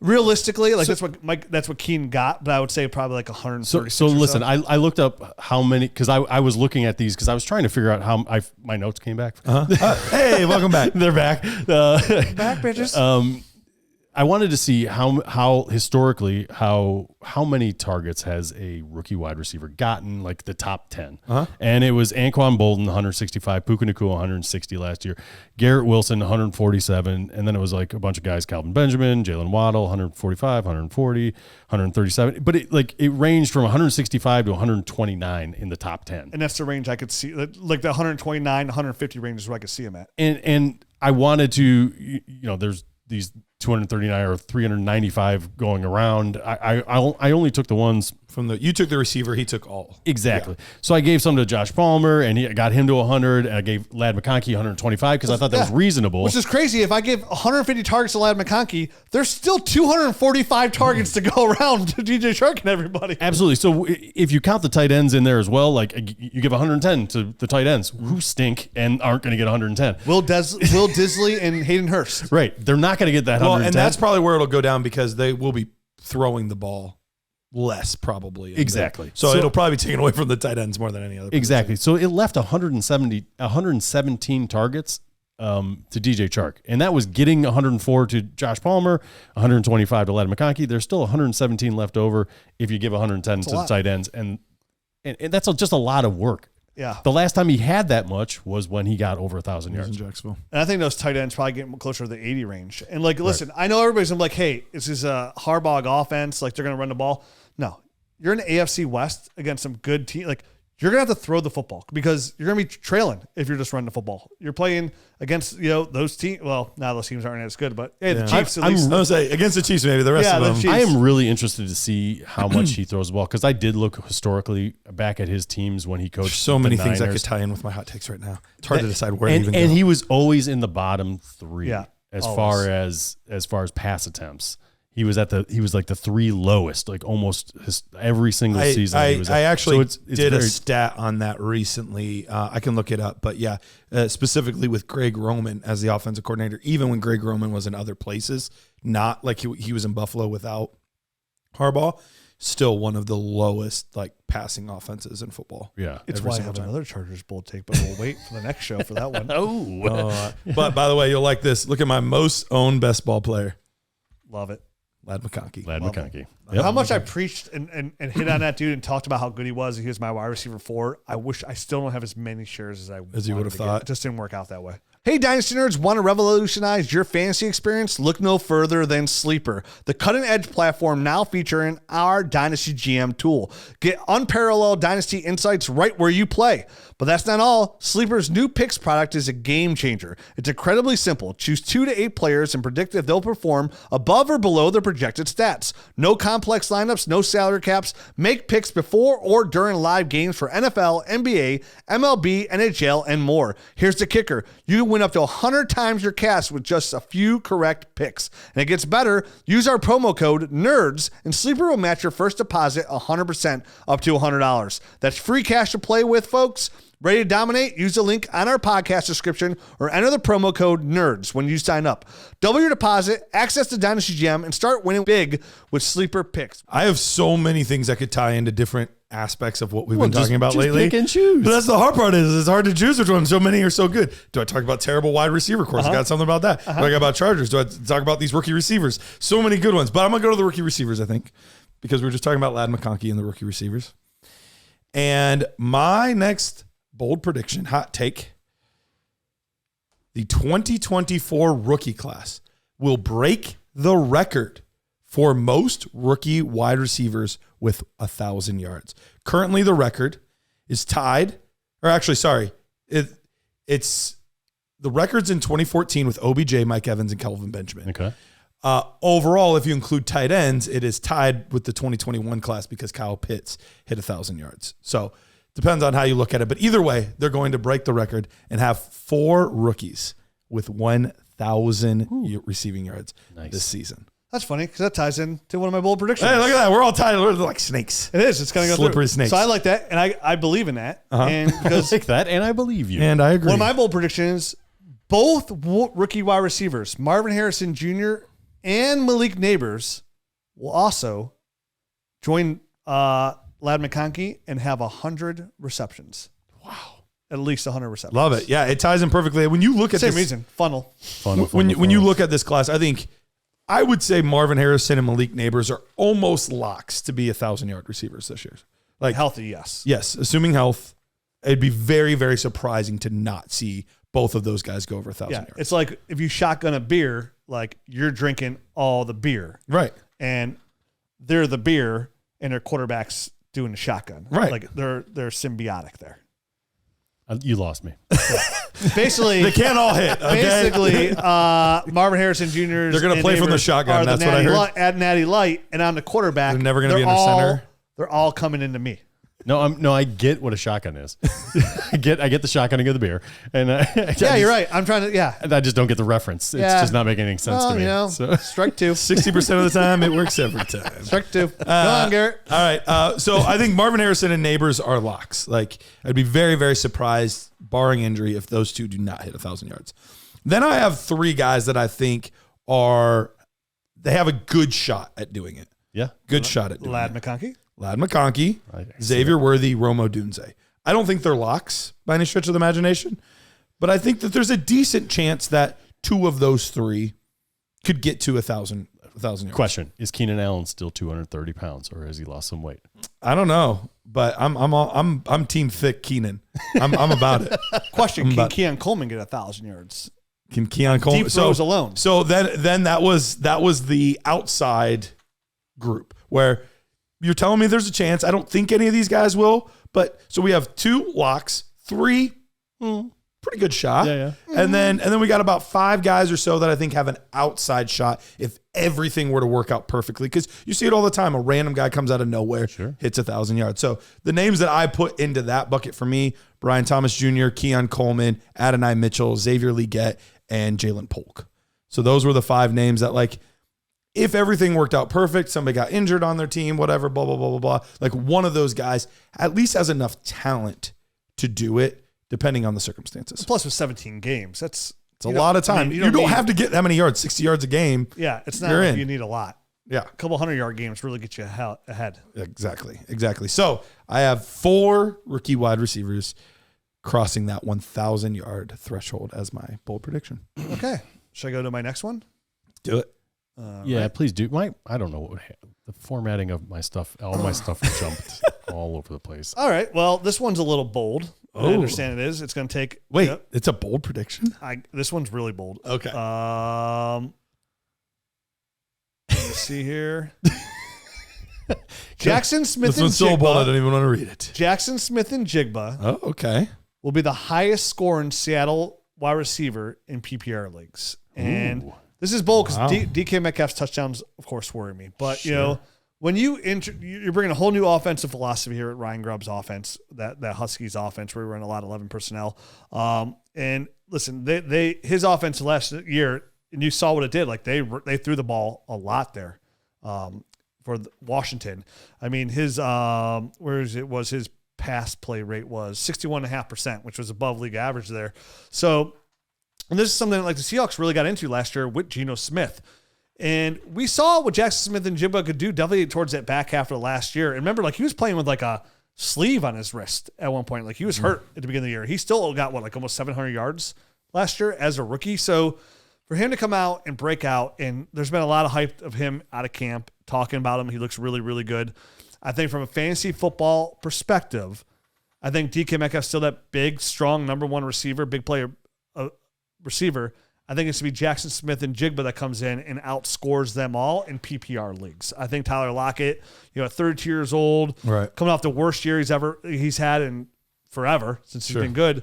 A: Realistically, like that's what Keenan got, but I would say probably like 130.
B: So listen, I looked up how many because I was looking at these because I was trying to figure out how my notes came back.
C: Hey, welcome back.
B: They're back.
A: Back, bitches.
B: I wanted to see how historically how many targets has a rookie wide receiver gotten, like the top 10. And it was Anquan Bolden 165, Puka Nacua 160 last year, Garrett Wilson 147, and then it was like a bunch of guys, Calvin Benjamin, Jalen Waddle 145, 140, 137. But it ranged from 165 to 129 in the top 10.
A: And that's the range I could see, like the 129, 150 range is where I could see him at.
B: And I wanted to, there's these 239 or 395 going around. I only took the ones
C: from you took the receiver, he took all.
B: Exactly. Yeah. So I gave some to Josh Palmer and he got him to 100 and I gave Lad McConkey 125 because I thought that was reasonable.
A: Which is crazy. If I give 150 targets to Lad McConkey, there's still 245 targets to go around to DJ Chark and everybody.
B: Absolutely. So if you count the tight ends in there as well, like you give 110 to the tight ends who stink and aren't going to get 110.
A: Will Disley and Hayden Hurst.
B: Right. They're not going to get that 110.
C: Well, and that's probably where it'll go down because they will be throwing the ball less probably.
B: Exactly.
C: So it'll probably be taken away from the tight ends more than any other.
B: Exactly. So it left 117 targets to DJ Chark. And that was getting 104 to Josh Palmer, 125 to Lad McConkey. There's still 117 left over if you give 110 to the tight ends. And that's just a lot of work.
A: Yeah.
B: The last time he had that much was when he got over 1,000 yards
C: in Jacksonville.
A: And I think those tight ends probably get closer to the 80 range. And listen, I know everybody's gonna be like, hey, this is a Harbaugh offense. Like they're going to run the ball. No, you're in the AFC West against some good team. Like you're going to have to throw the football because you're going to be trailing if you're just running the football. You're playing against, those teams. Well, now those teams aren't as good, but hey, the Chiefs at least.
C: I was say against the Chiefs, maybe the rest of them.
B: I am really interested to see how much he throws the ball because I did look historically back at his teams when he coached.
C: There's so many things I
B: Niners.
C: could tie in with my hot takes right now. It's hard to decide where to even go.
B: And he was always in the bottom 3
A: always.
B: as far as pass attempts. He was like the 3 lowest, like almost every single season.
C: I actually did a stat on that recently. I can look it up, but yeah, specifically with Greg Roman as the offensive coordinator, even when Greg Roman was in other places, not like he was in Buffalo without Harbaugh, still one of the lowest like passing offenses in football.
B: Yeah,
A: it's why I have another Chargers bold take, but we'll wait for the next show for that one.
C: But by the way, you'll like this. Look at my most owned best ball player.
A: Love it.
C: Lad McConkey.
B: Yep.
A: How much I preached and hit on that dude and talked about how good he was. He was my wide receiver 4. I wish I still don't have as many shares as
C: you would have thought.
A: It just didn't work out that way. Hey, Dynasty nerds, want to revolutionize your fantasy experience? Look no further than Sleeper, the cutting-edge platform now featuring our Dynasty GM tool. Get unparalleled Dynasty insights right where you play. But that's not all. Sleeper's new picks product is a game changer. It's incredibly simple. Choose 2 to 8 players and predict if they'll perform above or below their projected stats. No complex lineups, no salary caps. Make picks before or during live games for NFL, NBA, MLB, NHL, and more. Here's the kicker. You can win up to 100 times your cash with just a few correct picks. And it gets better. Use our promo code NERDS and Sleeper will match your first deposit 100% up to $100. That's free cash to play with, folks. Ready to dominate? Use the link on our podcast description or enter the promo code NERDS when you sign up. Double your deposit, access to Dynasty GM, and start winning big with Sleeper picks.
C: I have so many things that could tie into different aspects of what we've been talking about lately.
B: Pick and choose.
C: But that's the hard part is it's hard to choose which one. So many are so good. Do I talk about terrible wide receiver course? I got something about that. Do I got about Chargers? Do I talk about these rookie receivers? So many good ones. But I'm going to go to the rookie receivers, I think, because we were just talking about Lad McConkey and the rookie receivers. And my next bold prediction, hot take, the 2024 rookie class will break the record for most rookie wide receivers with 1,000 yards. Currently, the record is tied, or actually, sorry, it's the record's in 2014 with OBJ, Mike Evans, and Kelvin Benjamin.
B: Okay.
C: Overall, if you include tight ends, it is tied with the 2021 class because Kyle Pitts hit 1,000 yards. So depends on how you look at it. But either way, they're going to break the record and have 4 rookies with 1,000 receiving yards this season.
A: That's funny because that ties in to one of my bold predictions.
C: Hey, look at that. We're all tied. We're like snakes.
A: It is. It's going to go
C: slippery
A: through.
C: snakes.
A: So I like that, and I believe in that. And because
B: I like that, and I believe you.
C: And I agree.
A: one of my bold predictions, both rookie wide receivers, Marvin Harrison Jr. and Malik Neighbors, will also join Lad McConkey and have 100 receptions. Wow. At least 100 receptions.
C: Love it. Yeah, it ties in perfectly. When you look at
A: Same
C: this,
A: reason. Funnel.
C: When you look at this class, I would say Marvin Harrison and Malik Neighbors are almost locks to be 1,000-yard receivers this year. Like
A: healthy, yes.
C: Yes, assuming health, it'd be very, very surprising to not see both of those guys go over 1,000 yards.
A: It's like if you shotgun a beer, like you're drinking all the beer.
C: Right.
A: And they're the beer and their quarterback's doing the shotgun.
C: Right.
A: Like they're symbiotic there.
B: You lost me.
A: Basically,
C: they can't all hit. Okay?
A: Basically, Marvin Harrison Jr.
C: They're going to play from the shotgun. That's what I heard.
A: At Natty Light, and on the quarterback,
C: they're never going to be in the center.
A: They're all coming into me.
B: No, I get what a shotgun is. I get the shotgunning of the beer, and
A: you're right. I'm trying to. Yeah,
B: I just don't get the reference. It's just not making any sense to me. So.
A: Strike 2.
C: 60% of the time, it works every time.
A: Strike 2. Go on, Garrett.
C: All right. So I think Marvin Harrison and Neighbors are locks. Like I'd be very, very surprised, barring injury, if those two do not hit 1,000 yards. Then I have 3 guys that I think they have a good shot at doing it.
B: Yeah,
C: good shot at doing
A: Lad
C: it.
A: McConkey.
C: Lad McConkey, Xavier Worthy, Romo Dunze. I don't think they're locks by any stretch of the imagination, but I think that there's a decent chance that 2 of those 3 could get to 1,000 yards.
B: Question: is Keenan Allen still 230 pounds, or has he lost some weight?
C: I don't know, but I'm team thick Keenan. I'm about it.
A: Question: can Keon Coleman get 1,000 yards?
C: Can Keon Coleman
A: deep throws alone?
C: So then that was the outside group where. You're telling me there's a chance. I don't think any of these guys will, But so we have 2 locks, 3 pretty good shot.
B: Yeah.
C: And then we got about 5 guys or so that I think have an outside shot if everything were to work out perfectly. Because you see it all the time. A random guy comes out of nowhere, hits 1,000 yards. So the names that I put into that bucket for me, Brian Thomas Jr., Keon Coleman, Adonai Mitchell, Xavier Legette, and Jalen Polk. So those were the 5 names that, like, if everything worked out perfect, somebody got injured on their team, whatever, blah, blah, blah, blah, blah. Like, one of those guys at least has enough talent to do it, depending on the circumstances.
A: Plus, with 17 games, it's
C: a lot of time. You don't have to get that many yards, 60 yards a game.
A: Yeah, it's not like you need a lot.
C: Yeah.
A: A couple 100-yard games really get you ahead.
C: Exactly. So I have 4 rookie wide receivers crossing that 1,000-yard threshold as my bold prediction.
A: Okay. Should I go to my next one?
C: Do it.
B: Please do. I don't know what the formatting of my stuff. All my stuff jumped all over the place.
A: All right. Well, this one's a little bold. I understand it is. It's going to take.
C: Wait, it's a bold prediction?
A: This one's really bold.
C: Okay.
A: Let's see here. Jaxon Smith-Njigba.
C: This one's so bold I don't even want to read it.
A: Jaxon Smith-Njigba.
C: Oh, okay.
A: Will be the highest scoring Seattle wide receiver in PPR leagues. And this is bold because DK Metcalf's touchdowns, of course, worry me. But, you know, when you're bringing a whole new offensive philosophy here at Ryan Grubb's offense, that Huskies offense, where we run a lot of 11 personnel. And listen, his offense last year, and you saw what it did. Like they threw the ball a lot there for Washington. I mean, his his pass play rate was 61.5%, which was above league average there. So, and this is something that, like, the Seahawks really got into last year with Geno Smith. And we saw what Jaxon Smith-Njigba could do definitely towards that back half of last year. And remember, like, he was playing with like a sleeve on his wrist at one point. Like, he was hurt at the beginning of the year. He still got almost 700 yards last year as a rookie. So for him to come out and break out, and there's been a lot of hype of him out of camp talking about him. He looks really, really good. I think from a fantasy football perspective, I think DK Metcalf's still that big, strong number 1 receiver, big player receiver. I think it's to be Jaxon Smith-Njigba that comes in and outscores them all in PPR leagues. I think Tyler Lockett, at 32 years old, coming off the worst year he's had in forever since he's been good.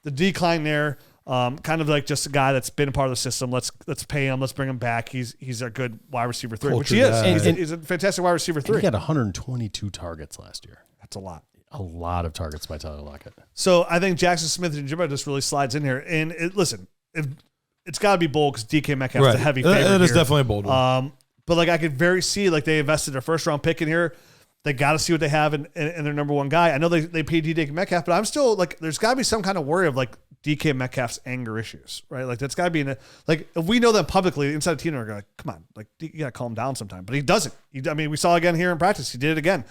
A: The decline there, kind of like just a guy that's been a part of the system. Let's pay him. Let's bring him back. He's a good wide receiver 3, which he is. He's a fantastic wide receiver 3.
B: He had 122 targets last year.
A: That's a lot.
B: A lot of targets by Tyler Lockett.
A: So I think Jaxon Smith-Njigba just really slides in here. And it's got to be bold because DK Metcalf's a heavy favorite.
C: That is definitely a bold one.
A: But like I could very see, like, they invested their first round pick in here. They got to see what they have in their number 1 guy. I know they paid DK Metcalf, but I'm still like, there's got to be some kind of worry of like DK Metcalf's anger issues, right? Like that's got to be like if we know them publicly inside the team, we're like, come on, like you got to calm down sometime. But he doesn't. We saw again here in practice. He did it again.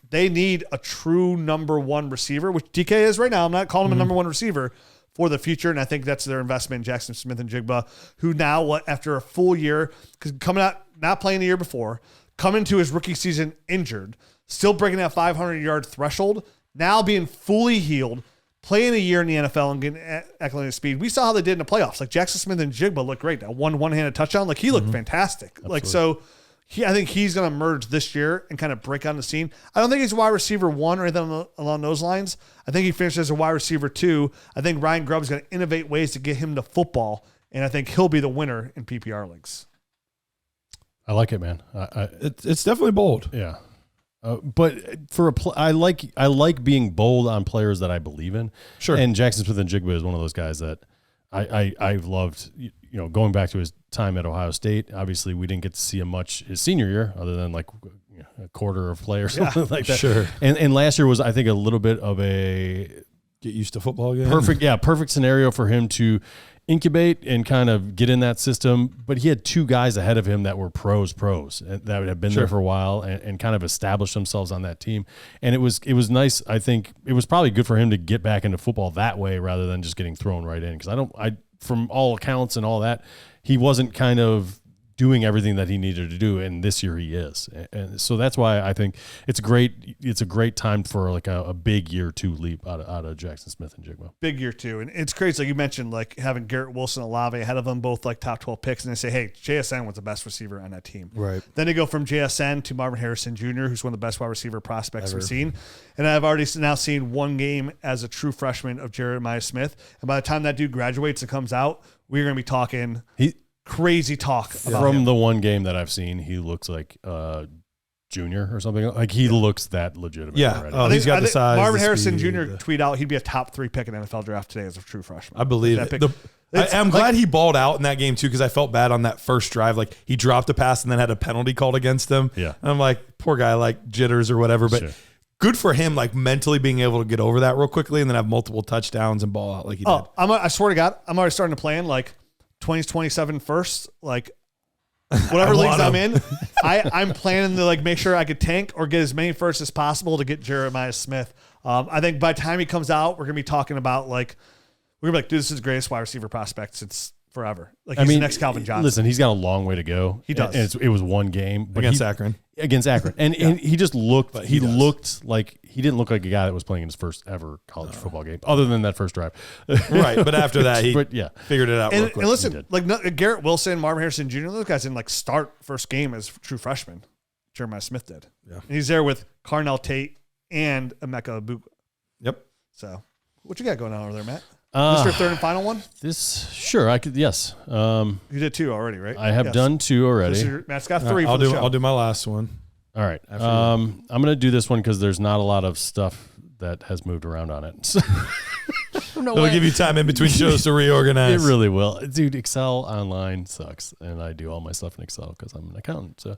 A: They need a true number 1 receiver, which DK is right now. I'm not calling him a number 1 receiver for the future, and I think that's their investment in Jaxon Smith-Njigba, who now, after a full year, because coming out, not playing the year before, coming to his rookie season injured, still breaking that 500-yard threshold, now being fully healed, playing a year in the NFL and getting acclimated speed. We saw how they did in the playoffs. Like, Jaxon Smith-Njigba looked great. That one-handed touchdown, like, he looked fantastic. Absolutely. Like, so I think he's going to emerge this year and kind of break on the scene. I don't think he's a wide receiver 1 or anything along those lines. I think he finishes as a wide receiver 2. I think Ryan Grubb's going to innovate ways to get him to football, and I think he'll be the winner in PPR leagues.
B: I like it, man.
C: It's definitely bold.
B: Yeah. But I like being bold on players that I believe in.
C: Sure.
B: And Jaxon Smith-Njigba is one of those guys that I've loved, going back to his time at Ohio State. Obviously, we didn't get to see him much his senior year, other than like a quarter of play or something like that.
C: Sure.
B: And last year was, I think, a little bit of a
C: get used to football again.
B: Perfect scenario for him to incubate and kind of get in that system. But he had 2 guys ahead of him that were pros that have been there for a while and kind of established themselves on that team. And it was nice. I think it was probably good for him to get back into football that way rather than just getting thrown right in. Because from all accounts and all that, he wasn't kind of doing everything that he needed to do, and this year he is. And so that's why I think it's great. It's a great time for like a big year 2 leap out of Jaxon Smith-Njigba.
A: Big year 2. And it's crazy. Like you mentioned, like having Garrett Wilson and Olave ahead of them, both like top 12 picks. And they say, hey, JSN was the best receiver on that team.
C: Right.
A: Then they go from JSN to Marvin Harrison Jr., who's one of the best wide receiver prospects we've seen. And I've already now seen one game as a true freshman of Jeremiah Smith. And by the time that dude graduates and comes out, we're going to be talking crazy talk about
B: from
A: him.
B: The one game that I've seen. He looks like junior or something. Like he looks that legitimate.
C: Yeah.
B: Already.
C: Oh, he's got the size.
A: Marvin
C: the
A: Harrison
C: speed,
A: Jr. tweet out he'd be a top 3 pick in the NFL draft today as a true freshman.
C: I believe it. I'm glad he balled out in that game too, because I felt bad on that first drive. Like he dropped a pass and then had a penalty called against him.
B: Yeah.
C: And I'm like, poor guy, like jitters or whatever. But
B: Sure.
C: good for him, like mentally being able to get over that real quickly and then have multiple touchdowns and ball out like he did.
A: I swear to God, I'm already starting to plan like 2027 first, like whatever leagues I'm in. I'm planning to like make sure I could tank or get as many firsts as possible to get Jeremiah Smith. I think by the time he comes out, we're gonna be talking about like we're gonna be like, dude, this is the greatest wide receiver prospect since forever. Like he's the next Calvin Johnson.
B: Listen, he's got a long way to go.
A: He does.
B: And it was one game but
C: Against Akron.
B: And he just looked. He looked like he didn't look like a guy that was playing in his first ever college football game, other than that first drive.
C: Right, but after that, he figured it out real quick.
A: And listen, like Garrett Wilson, Marvin Harrison Jr., those guys didn't like start first game as true freshmen. Jeremiah Smith did.
C: Yeah.
A: And he's there with Carnell Tate and Emeka Egbuka.
C: Yep.
A: So what you got going on over there, Matt? This your third and final one?
B: I could. Yes.
A: You did 2 already, right?
B: I have done 2 already.
A: Matt's got 3.
C: I'll do my last one.
B: All right. I'm going to do this one because there's not a lot of stuff that has moved around on it. So
C: It'll give you time in between shows to reorganize.
B: It really will. Dude, Excel online sucks. And I do all my stuff in Excel because I'm an accountant. So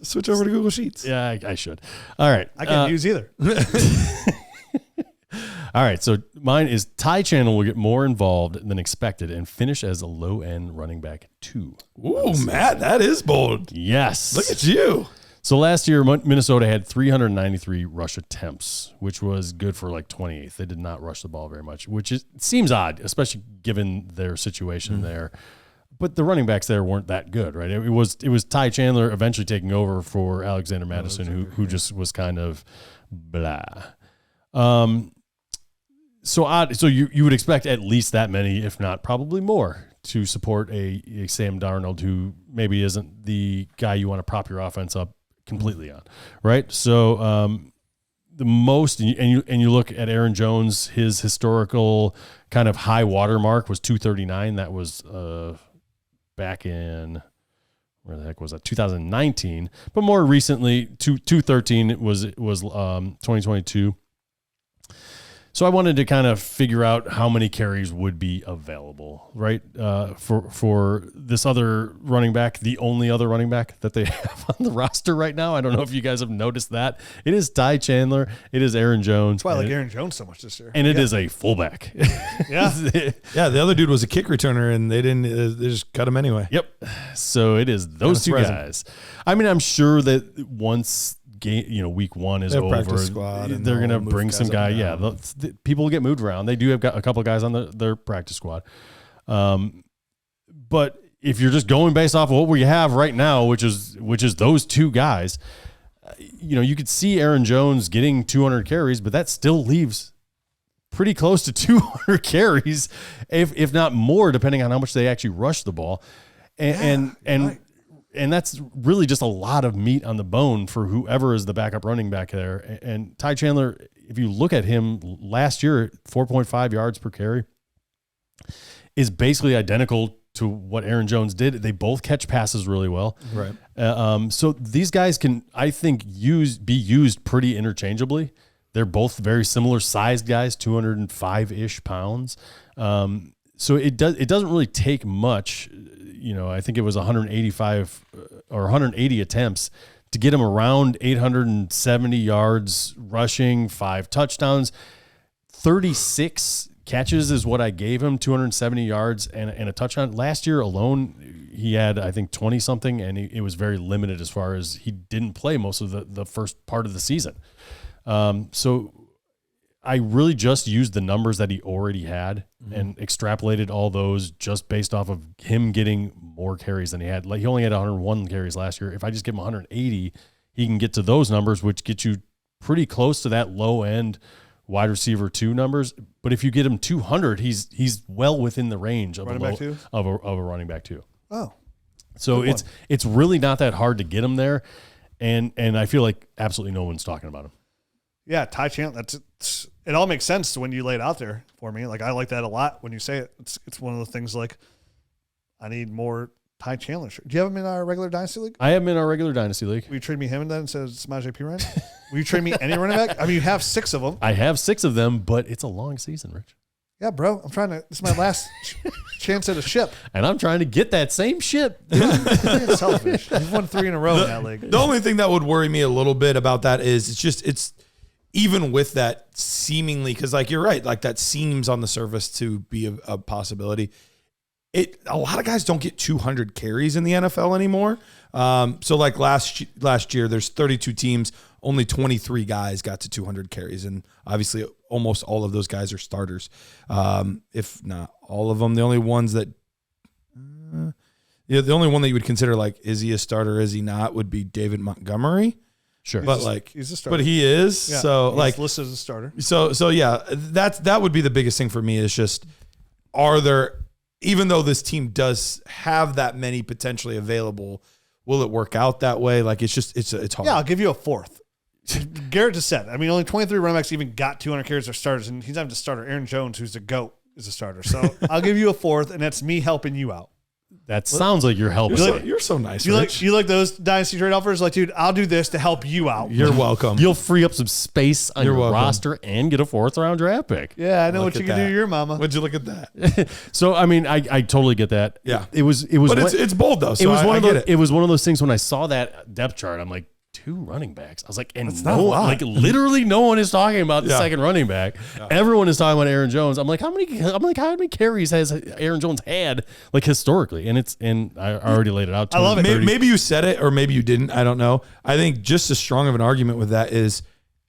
C: switch over to Google Sheets.
B: Yeah, I should. All right.
A: I can't use either.
B: All right, so mine is Ty Chandler will get more involved than expected and finish as a low-end running back 2.
C: Ooh, Matt, that is bold.
B: Yes.
C: Look at you.
B: So last year, Minnesota had 393 rush attempts, which was good for like 28th. They did not rush the ball very much, which seems odd, especially given their situation there. But the running backs there weren't that good, right? It was Ty Chandler eventually taking over for Alexander Madison, who just was kind of blah. So you would expect at least that many, if not probably more, to support a Sam Darnold who maybe isn't the guy you want to prop your offense up completely on, right? So the most, and you look at Aaron Jones, his historical kind of high water mark was 239. That was back in, where the heck was that? 2019. But more recently, 213 was 2022. So I wanted to kind of figure out how many carries would be available, right? For this other running back, the only other running back that they have on the roster right now. I don't know if you guys have noticed that. It is Ty Chandler. It is Aaron Jones.
A: That's why I like Aaron Jones so much this year.
B: And it is a fullback.
A: Yeah.
C: Yeah, the other dude was a kick returner, and they just cut him anyway.
B: Yep. So it is those two guys. I mean, I'm sure that once week 1 is over, they're going to bring some guy. Yeah, people get moved around. They do have got a couple of guys on their practice squad. But if you're just going based off of what we have right now, which is those 2 guys, you could see Aaron Jones getting 200 carries, but that still leaves pretty close to 200 carries, if not more, depending on how much they actually rush the ball. And that's really just a lot of meat on the bone for whoever is the backup running back there. And Ty Chandler, if you look at him last year, 4.5 yards per carry, is basically identical to what Aaron Jones did. They both catch passes really well.
C: Right.
B: So these guys can, I think, be used pretty interchangeably. They're both very similar sized guys, 205-ish pounds. So it doesn't really take much. I think it was 185 or 180 attempts to get him around 870 yards rushing, 5 touchdowns, 36 catches is what I gave him, 270 yards and a touchdown. Last year alone, he had, I think, 20 something, and it was very limited as far as he didn't play most of the first part of the season. So I really just used the numbers that he already had and extrapolated all those just based off of him getting more carries than he had. Like he only had 101 carries last year. If I just give him 180, he can get to those numbers, which get you pretty close to that low end wide receiver 2 numbers. But if you get him 200, he's well within the range of a running back 2.
A: Oh,
B: so it's really not that hard to get him there, and I feel like absolutely no one's talking about him.
A: Yeah, Ty Chandler. It all makes sense when you lay it out there for me. Like I like that a lot when you say it. It's one of the things like I need more Ty Chandler. Do you have him in our regular Dynasty league?
B: I have him in our regular Dynasty league.
A: Will you trade me him then instead of Samaje Perine? Will you trade me any running back? I mean, you have 6 of them.
B: I have 6 of them, but it's a long season, Rich.
A: Yeah, bro. I'm trying to. This is my last chance at a ship.
B: And I'm trying to get that same ship.
A: You're selfish. You've won 3 in a row in that league.
C: The only thing that would worry me a little bit about that is it's even with that seemingly, because like you're right, like that seems on the surface to be a possibility. A lot of guys don't get 200 carries in the NFL anymore. So like last year, there's 32 teams, only 23 guys got to 200 carries, and obviously almost all of those guys are starters, if not all of them. The only ones that, the only one that you would consider like, is he a starter? Is he not? Would be David Montgomery.
B: Sure,
A: he's a starter.
C: But he is.
A: Yeah,
C: so
A: he's
C: like
A: listed as a starter.
C: So yeah, that would be the biggest thing for me is just, are there, even though this team does have that many potentially available, will it work out that way? Like it's hard.
A: Yeah, I'll give you a 4th. Garrett just said. I mean, only 23 running backs even got 200 carries or starters, and he's not just a starter. Aaron Jones, who's the GOAT, is a starter. So I'll give you a 4th, and that's me helping you out.
B: That sounds like you're helping.
C: You're so nice,
A: you
C: Rich.
A: like those Dynasty trade offers? Like, dude, I'll do this to help you out.
C: You're welcome.
B: You'll free up some space on your
C: welcome.
B: roster and get a 4th round draft pick.
A: Yeah, I know
C: Look
A: what you
C: at
A: can do
C: that.
A: to your mama.
C: Would you look at that?
B: So I mean, I totally get that.
C: Yeah.
B: It was.
C: But it's bold though. So
B: It was
C: I
B: one of
C: get
B: those.
C: it.
B: It was one of those things when I saw that depth chart. I'm like, 2 running backs. I was like, and
C: That's
B: no
C: not a
B: one,
C: lot.
B: like literally no one is talking about the
C: Yeah.
B: second running back. Everyone is talking about Aaron Jones. I'm like, how many carries has Aaron Jones had like historically? And I already laid it out.
A: I love it.
C: Maybe you said it or maybe you didn't. I don't know. I think just as strong of an argument with that is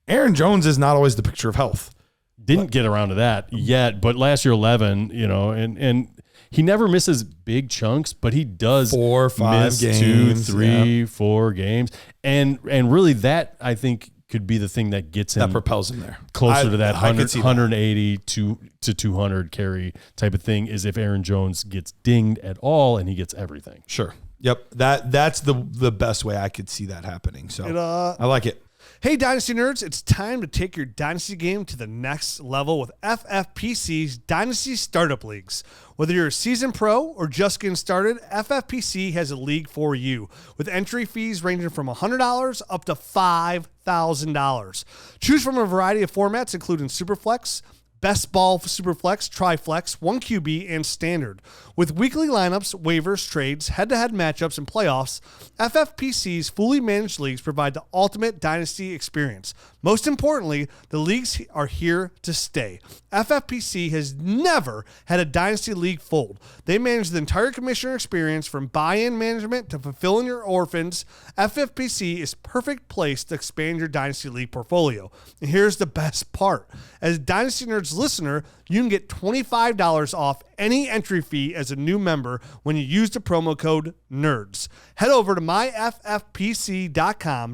C: Aaron Jones is not always the picture of health.
B: Didn't get around to that yet, but last year 11, and he never misses big chunks, but he does
C: 4 or 5
B: miss
C: games,
B: 2, 3, 4 games, and really that I think could be the thing that gets him
C: That propels him there.
B: closer to that
C: I could see that.
B: 180 to 200 carry type of thing. Is if Aaron Jones gets dinged at all and he gets everything.
C: Sure. Yep. That's the best way I could see that happening. So I like it.
A: Hey, Dynasty nerds, it's time to take your Dynasty game to the next level with FFPC's Dynasty Startup Leagues. Whether you're a seasoned pro or just getting started, FFPC has a league for you with entry fees ranging from $100 up to $5,000. Choose from a variety of formats, including Superflex, Best Ball Superflex, Triflex, 1QB, and Standard. With weekly lineups, waivers, trades, head-to-head matchups, and playoffs, FFPC's fully managed leagues provide the ultimate Dynasty experience. Most importantly, the leagues are here to stay. FFPC has never had a Dynasty league fold. They manage the entire commissioner experience from buy-in management to fulfilling your orphans. FFPC is perfect place to expand your Dynasty league portfolio. And here's the best part. As a Dynasty Nerds listener, you can get $25 off any entry fee as a new member when you use the promo code NERDS. Head over to myffpc.com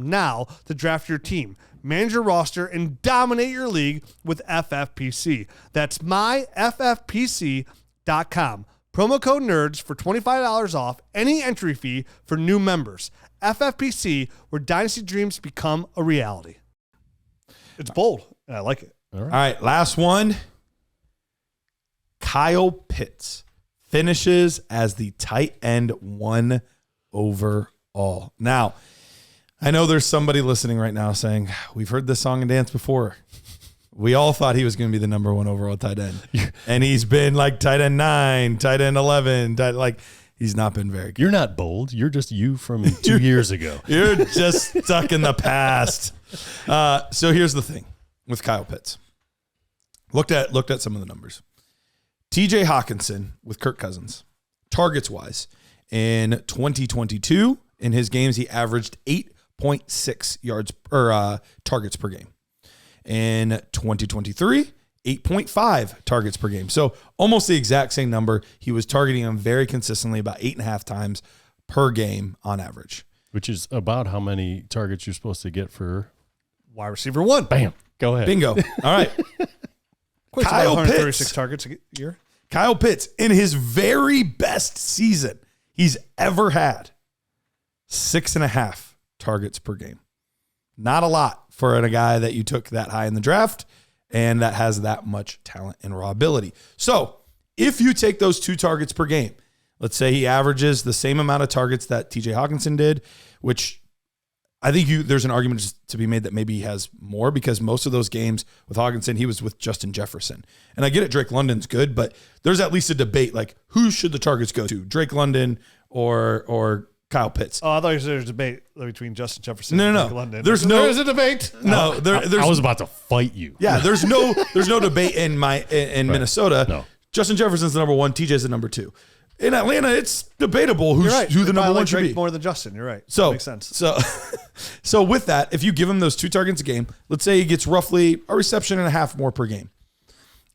A: now to draft your team, manage your roster, and dominate your league with FFPC. That's myffpc.com. Promo code NERDS for $25 off any entry fee for new members. FFPC, where Dynasty dreams become a reality. It's bold, and I like it.
C: All right, last one. Kyle Pitts finishes as the tight end 1 overall. Now, I know there's somebody listening right now saying, we've heard this song and dance before. We all thought he was going to be the number 1 overall tight end. And he's been like tight end 9, tight end 11, he's not been very good.
B: You're not bold. You're just you from 2 years ago.
C: You're just stuck in the past. So here's the thing with Kyle Pitts. Looked at some of the numbers. TJ Hawkinson with Kirk Cousins, targets wise, in 2022, in his games, he averaged 8.6 yards or targets per game. In 2023, 8.5 targets per game. So almost the exact same number. He was targeting him very consistently, about 8.5 times per game on average.
B: Which is about how many targets you're supposed to get for
A: wide receiver 1.
B: Bam. Go ahead.
C: Bingo. All right.
A: Kyle 136 targets a year.
C: Kyle Pitts, in his very best season he's ever had, 6.5 targets per game. Not a lot for a guy that you took that high in the draft and that has that much talent and raw ability. So if you take those 2 targets per game, let's say he averages the same amount of targets that TJ Hawkinson did, which I think there's an argument to be made that maybe he has more because most of those games with Hawkinson, he was with Justin Jefferson. And I get it, Drake London's good, but there's at least a debate, like who should the targets go to, Drake London or Kyle Pitts?
A: Oh, I thought there was a debate between Justin Jefferson
C: No.
A: and Drake London.
C: There's
A: a debate.
C: No, there's.
B: I was about to fight you.
C: Yeah, there's no debate in Minnesota.
B: No.
C: Justin Jefferson's the number 1, TJ's the number 2. In Atlanta, it's debatable who the number 1 should be.
A: More than Justin. You're right.
C: So
A: that makes sense.
C: So with that, if you give him those 2 targets a game, let's say he gets roughly a reception and a half more per game.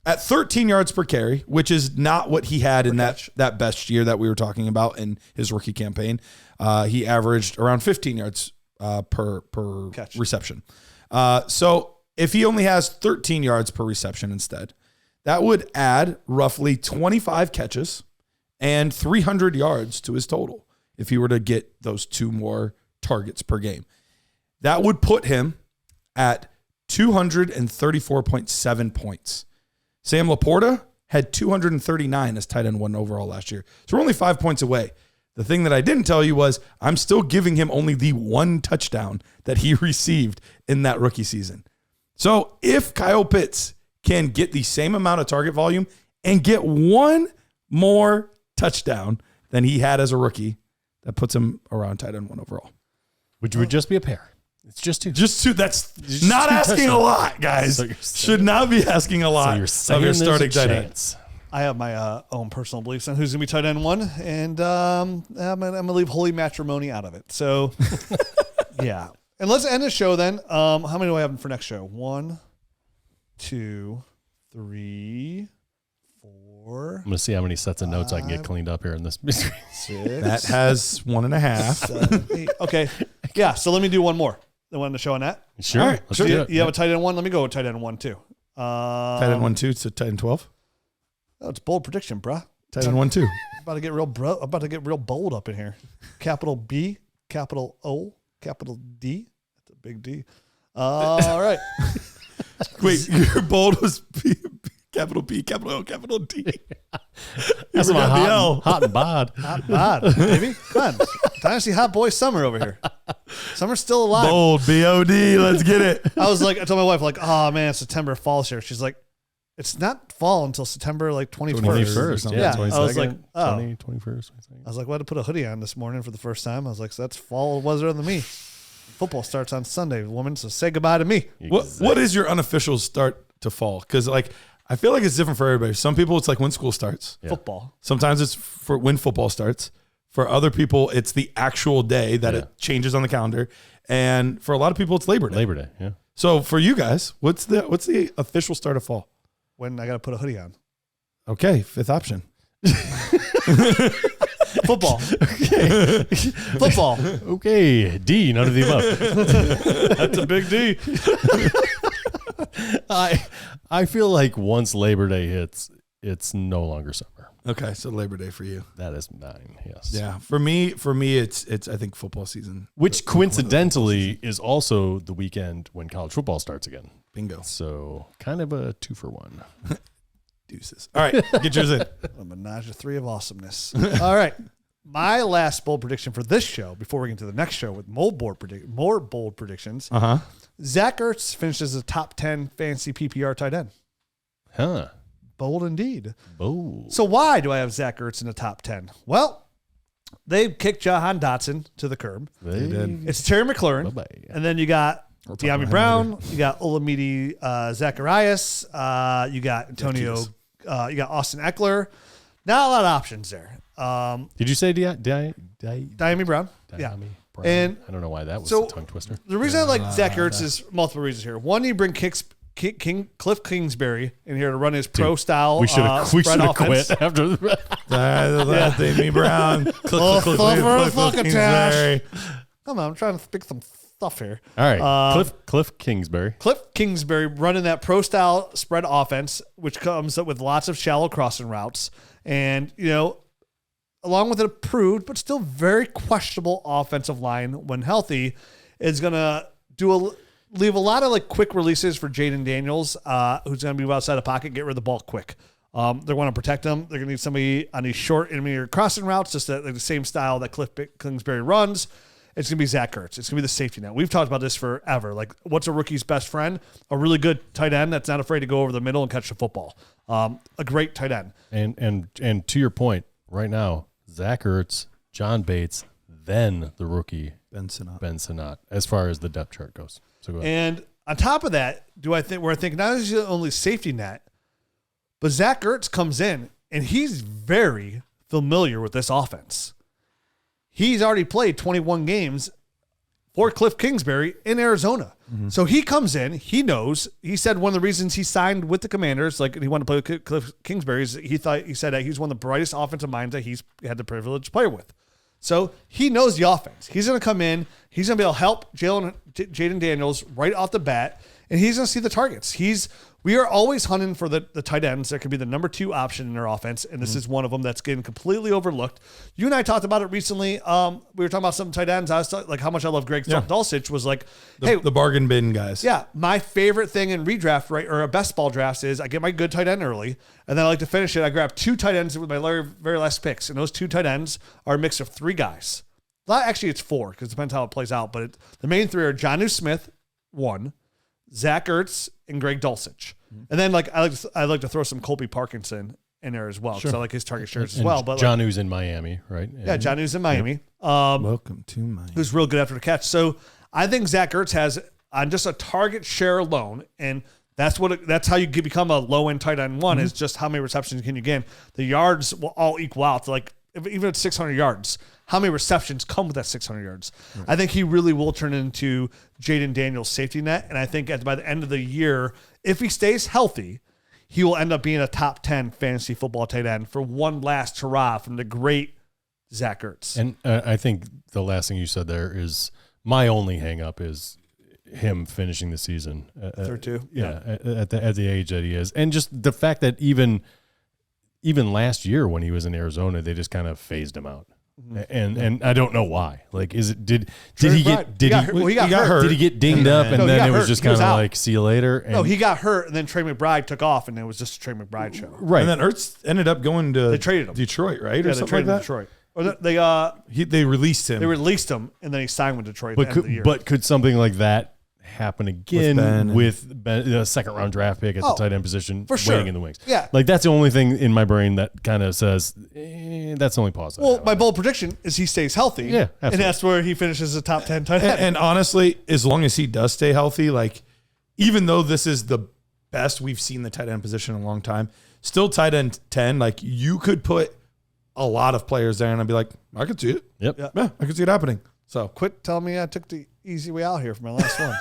C: At 13 yards per carry, which is not what he had in that best year that we were talking about in his rookie campaign, he averaged around 15 yards per
A: catch.
C: reception. So if he only has 13 yards per reception instead, that would add roughly 25 catches and 300 yards to his total if he were to get those 2 more targets per game. That would put him at 234.7 points. Sam Laporta had 239 as tight end 1 overall last year. So we're only 5 points away. The thing that I didn't tell you was I'm still giving him only the 1 touchdown that he received in that rookie season. So if Kyle Pitts can get the same amount of target volume and get 1 more touchdown than he had as a rookie, that puts him around tight end 1 overall.
B: Which would just be a pair. It's just 2.
C: Just 2. That's not asking a lot, guys. Should not be asking a lot of your starting tight end.
A: I have my own personal beliefs on who's going to be tight end 1, and I'm going to leave holy matrimony out of it. So, yeah. And let's end the show then. How many do I have for next show? 1, 2, 3, 4.
B: I'm going to see how many sets of notes I can get cleaned up here in this.
A: 6.
C: That has 1.5.
A: 7, 8. Okay. Yeah. So let me do one more. The one to show on that.
B: Sure.
C: All right,
B: Let's
C: sure.
B: do it.
A: You have a tight end 1. Let me go with tight end 1 too.
C: Tight end 1, 2. So tight end 12.
A: Oh, it's bold prediction, bruh.
C: Tight end 1, 2.
A: About to get real bold up in here. Capital B, capital O, capital D. That's a big D. All right.
C: Wait, your bold was capital B, capital O, capital D.
B: That's my hot and bod.
A: Hot bod, baby. Come on. Dynasty hot boy summer over here. Summer's still alive.
C: Bold, B-O-D. Let's get it.
A: I told my wife, like, oh man, September fall's here. She's like, it's not fall until September like 21st.
B: 21st.
A: Yeah.
B: 22nd,
A: I was like, oh.
B: 21st, 22nd.
A: I was like, well, I had to put a hoodie on this morning for the first time. I was like, so that's fall weather than me. Football starts on Sunday, woman, so say goodbye to me.
C: What is your unofficial start to fall? Because I feel like it's different for everybody. Some people, it's like when school starts.
A: Yeah. Football.
C: Sometimes it's for when football starts. For other people, it's the actual day that it changes on the calendar. And for a lot of people, it's Labor Day.
B: Labor Day, yeah.
C: So for you guys, what's the official start of fall?
A: When I got to put a hoodie on.
C: Okay, 5th option.
A: Football. Okay. Football.
B: Okay, D, none of the above.
A: That's a big D.
B: I feel like once Labor Day hits, it's no longer summer.
C: Okay, so Labor Day for you.
B: That is 9, yes.
C: Yeah, for me, it's I think football season.
B: Which coincidentally is also the weekend when college football starts again.
C: Bingo.
B: So kind of a 2-for-1.
C: Deuces. All right, get yours in.
A: A menage a 3 of awesomeness. All right. My last bold prediction for this show, before we get to the next show with more bold predictions. Zach Ertz finishes as a top 10 fantasy PPR tight end.
B: Huh.
A: Bold indeed.
B: Bold.
A: So why do I have Zach Ertz in the top 10? Well, they kicked Jahan Dotson to the curb.
B: They did.
A: It's Terry McLaurin.
B: Bye-bye.
A: And then you got De'Ami Brown. You got Olamide Zacharias. You got Antonio. You got Austin Eckler. Not a lot of options there.
B: Did you say
A: De'Ami Brown? Yeah.
B: Brown.
A: And
B: I don't know why that was
A: so
B: a tongue twister.
A: The reason I like Zach Ertz is multiple reasons here. One, you bring Cliff Kingsbury in here to run his pro style.
B: We should have quit after
C: that. Davey Brown. Cliff
A: Kingsbury. Come on, I'm trying to pick some stuff here.
B: All right, Cliff Kingsbury.
A: Cliff Kingsbury running that pro style spread offense, which comes up with lots of shallow crossing routes, and along with an approved but still very questionable offensive line when healthy, is gonna leave a lot of like quick releases for Jayden Daniels, who's going to be outside the pocket, get rid of the ball quick. They want to protect him. They're going to need somebody on these short intermediate crossing routes, just like the same style that Cliff Kingsbury runs. It's going to be Zach Ertz. It's going to be the safety net. We've talked about this forever. Like, what's a rookie's best friend? A really good tight end that's not afraid to go over the middle and catch the football. A great tight end.
B: And to your point, right now, Zach Ertz, John Bates, then the rookie Ben Sinnott, as far as the depth chart goes. So go ahead.
A: And on top of that, I think not only is he the only safety net, but Zach Ertz comes in and he's very familiar with this offense. He's already played 21 games for Cliff Kingsbury in Arizona. Mm-hmm. So he comes in, he knows. He said one of the reasons he signed with the Commanders, like he wanted to play with Cliff Kingsbury, is he said that he's one of the brightest offensive minds that he's had the privilege to play with. So he knows the offense. He's going to come in. He's going to be able to help Jayden Daniels right off the bat, and he's going to see the targets. We are always hunting for the tight ends that could be the number 2 option in their offense, and this is one of them that's getting completely overlooked. You and I talked about it recently. We were talking about some tight ends. I was like how much I love Greg Dulcich was like,
C: the bargain bin guys.
A: Yeah, my favorite thing in redraft, right, or a best ball drafts is I get my good tight end early, and then I like to finish it. I grab 2 tight ends with my very last picks, and those 2 tight ends are a mix of 3 guys. Well, actually, it's 4 because it depends how it plays out, but the main 3 are Jonnu Smith, 1, Zach Ertz, and Greg Dulcich. And then I like to throw some Colby Parkinson in there as well because I like his target shares as well. But
B: Jonnu's in Miami, right?
A: Yeah, Jonnu's in Miami.
C: Welcome to Miami.
A: Who's real good after the catch. So I think Zach Ertz has on just a target share alone, and that's how you become a low end tight end 1 is just how many receptions can you get. The yards will all equal out to like even at 600 yards. How many receptions come with that 600 yards? Right. I think he really will turn into Jayden Daniels' safety net. And I think by the end of the year, if he stays healthy, he will end up being a top 10 fantasy football tight end for one last hurrah from the great Zach Ertz.
B: And I think the last thing you said there is my only hang up is him finishing the season.
A: 32.
B: Yeah. At the age that he is. And just the fact that even last year when he was in Arizona, they just kind of phased him out. And I don't know why. Like, did he get hurt? Did he get dinged up and then it was just kind of like see you later? And
A: no, he got hurt and then Trey McBride took off and it was just a Trey McBride show.
C: Right. And then Ertz ended up going to
A: they traded him.
C: Detroit, right?
A: Yeah,
C: or something like that.
A: Detroit. Or they
C: released him.
A: They released him and then he signed with Detroit at the end of the year.
B: But could something like that happen again with Ben, the second round draft pick at the tight end position waiting in the wings?
A: Yeah.
B: Like that's the only thing in my brain that kind of says that's the only pause.
A: Well, my bold prediction is he stays healthy.
B: Yeah, absolutely.
A: And that's where he finishes a top 10 tight end.
C: And honestly, as long as he does stay healthy, like even though this is the best we've seen the tight end position in a long time, still tight end 10, like you could put a lot of players there and I'd be like, I could see it.
B: Yep.
C: Yeah, I could see it happening. So
A: quit telling me I took the easy way out here for my last one.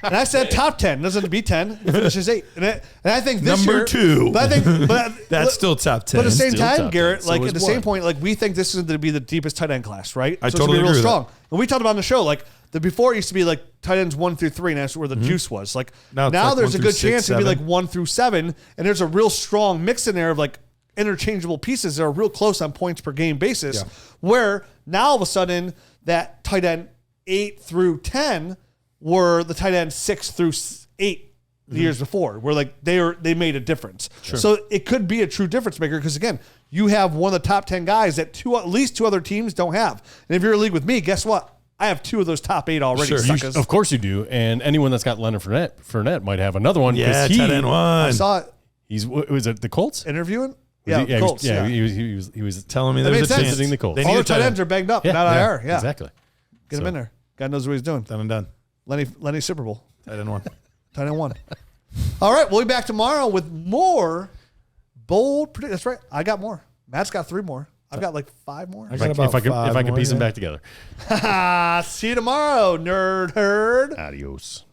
A: And I said top 10. Doesn't have to be 10. It finishes 8. And I think this
C: number
A: year,
C: 2.
A: But I think
C: that's still top 10.
A: But at the same
B: Still
A: time,
B: top
A: Garrett,
B: 10.
A: like
B: So
A: at the
B: is
A: same
B: one.
A: point, like we think this is going to be the deepest tight end class, right?
C: I
A: so
C: totally
A: it's gonna be
C: agree
A: real
C: with
A: strong.
C: that.
A: And we talked about on the show, like before it used to be like tight ends 1 through 3, and that's where the juice was. Like
C: now
A: there's
C: like
A: a
C: 1
A: good
C: through
A: chance
C: 6,
A: it'd be
C: 7.
A: like 1 through 7, and there's a real strong mix in there of like interchangeable pieces that are real close on points per game basis. Where now all of a sudden that tight end 8 through 10 were the tight end 6 through 8 the years before, where like they made a difference. Sure. So it could be a true difference maker because again, you have one of the top 10 guys that at least 2 other teams don't have. And if you're in a league with me, guess what? I have 2 of those top 8 already.
B: Sure. Of course you do. And anyone that's got Leonard Fournette might have another one.
C: Yeah, tight end 1.
A: I saw it.
B: Was it the Colts?
A: Interviewing?
B: Colts.
A: He
B: was
C: telling me there was a chance.
B: visiting the Colts.
C: They
A: all
C: need
A: the
C: a
A: tight ends are banged up, not IR. Yeah,
B: exactly.
A: Get him in there. God knows what he's doing.
C: Done and done.
A: Lenny Super Bowl.
C: Tight end 1.
A: Tight end 1. All right, we'll be back tomorrow with more bold predictions. That's right. I got more. Matt's got 3 more. I've got like 5 more.
B: If I can piece them back together.
A: See you tomorrow, nerd herd.
B: Adios.